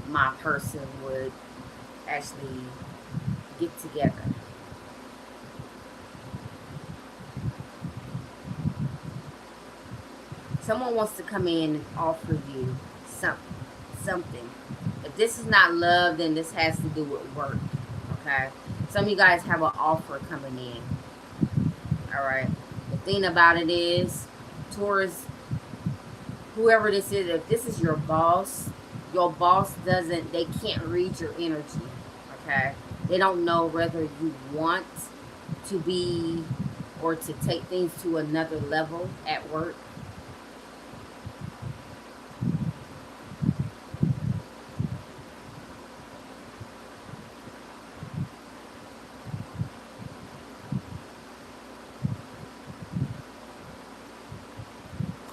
my person would actually get together. Someone wants to come in and offer you something. If this is not love, then this has to do with work. Okay? Some of you guys have an offer coming in. Alright? The thing about it is, Taurus, whoever this is, if this is your boss they can't read your energy. Okay? They don't know whether you want to be or to take things to another level at work.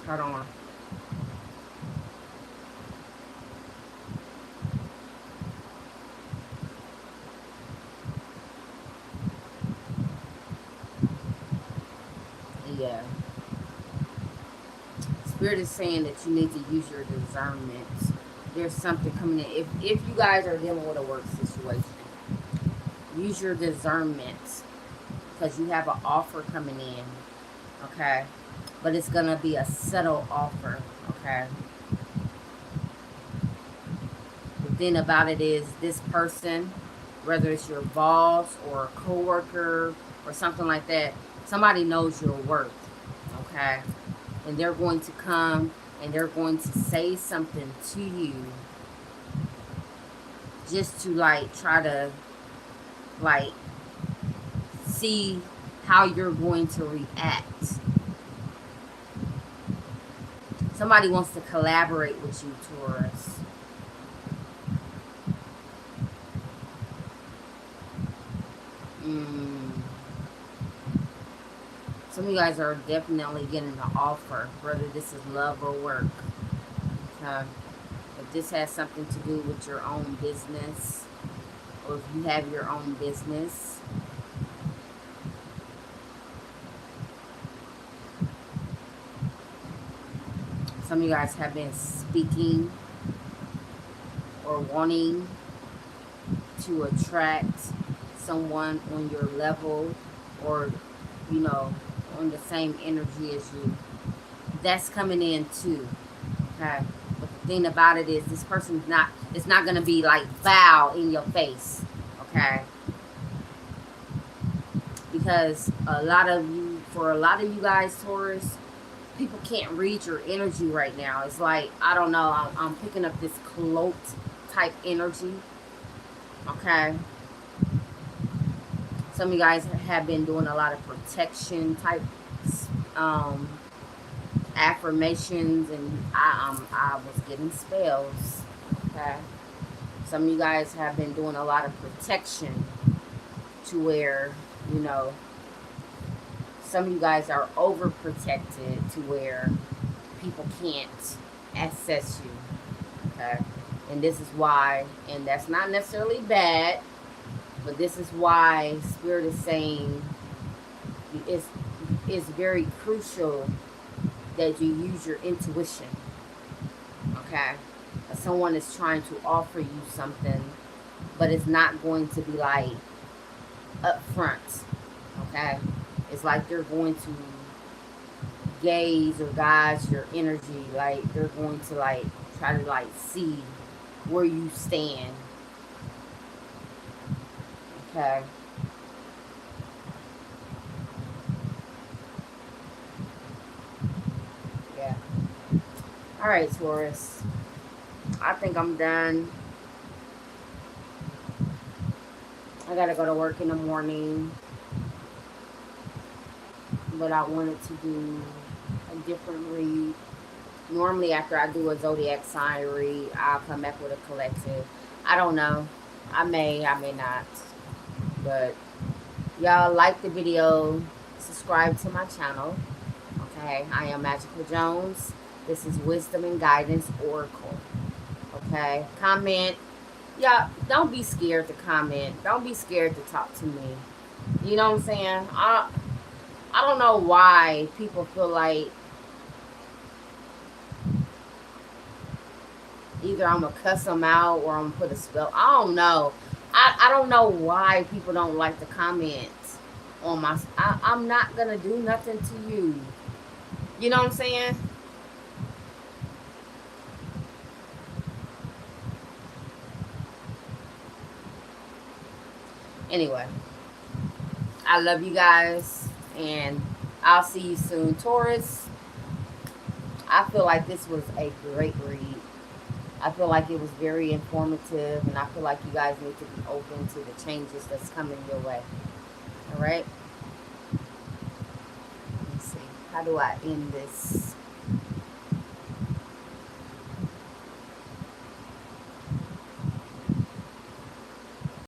Hold on. Yeah. Spirit is saying that you need to use your discernment. There's something coming in. If you guys are dealing with a work situation, use your discernment because you have an offer coming in. Okay? But it's going to be a subtle offer. Okay? The thing about it is this person, whether it's your boss or a coworker or something like that, somebody knows your worth. Okay? And they're going to come and they're going to say something to you just to like try to like see how you're going to react. Somebody wants to collaborate with you, Taurus. Some of you guys are definitely getting an offer, whether this is love or work. Okay? If this has something to do with your own business, or if you have your own business, some of you guys have been speaking or wanting to attract someone on your level or, you know, on the same energy as you. That's coming in too. Okay? But the thing about it is this person's not, it's not going to be like foul in your face. Okay? Because for a lot of you guys, Taurus, people can't read your energy right now. It's like, I don't know, I'm picking up this cloaked type energy. Okay? Some of you guys have been doing a lot of protection type um, affirmations, and I was getting spells. Okay, some of you guys have been doing a lot of protection to where, you know, some of you guys are overprotected to where people can't access you. Okay, and this is why, and that's not necessarily bad, but this is why Spirit is saying it's very crucial that you use your intuition. Okay, if someone is trying to offer you something, but it's not going to be like up front. Okay, it's like they're going to gaze or guide your energy, like they're going to like try to like see where you stand. Okay, yeah. All right, Taurus, I think I'm done. I gotta go to work in the morning, but I wanted to do a different read. Normally, after I do a zodiac sign read, I'll come back with a collective. I don't know. I may not. But y'all like the video, subscribe to my channel. Okay, I am Magical Jones. This is Wisdom and Guidance Oracle. Okay, comment. Y'all, don't be scared to comment. Don't be scared to talk to me. You know what I'm saying? I don't know why people feel like either I'm gonna cuss them out or I'm gonna put a spell. I don't know. I don't know why people don't like to comment on my. I'm not gonna do nothing to you. You know what I'm saying? Anyway, I love you guys, and I'll see you soon, Taurus. I feel like this was a great read. I feel like it was very informative, and I feel like you guys need to be open to the changes that's coming your way. All right? Let me see. How do I end this?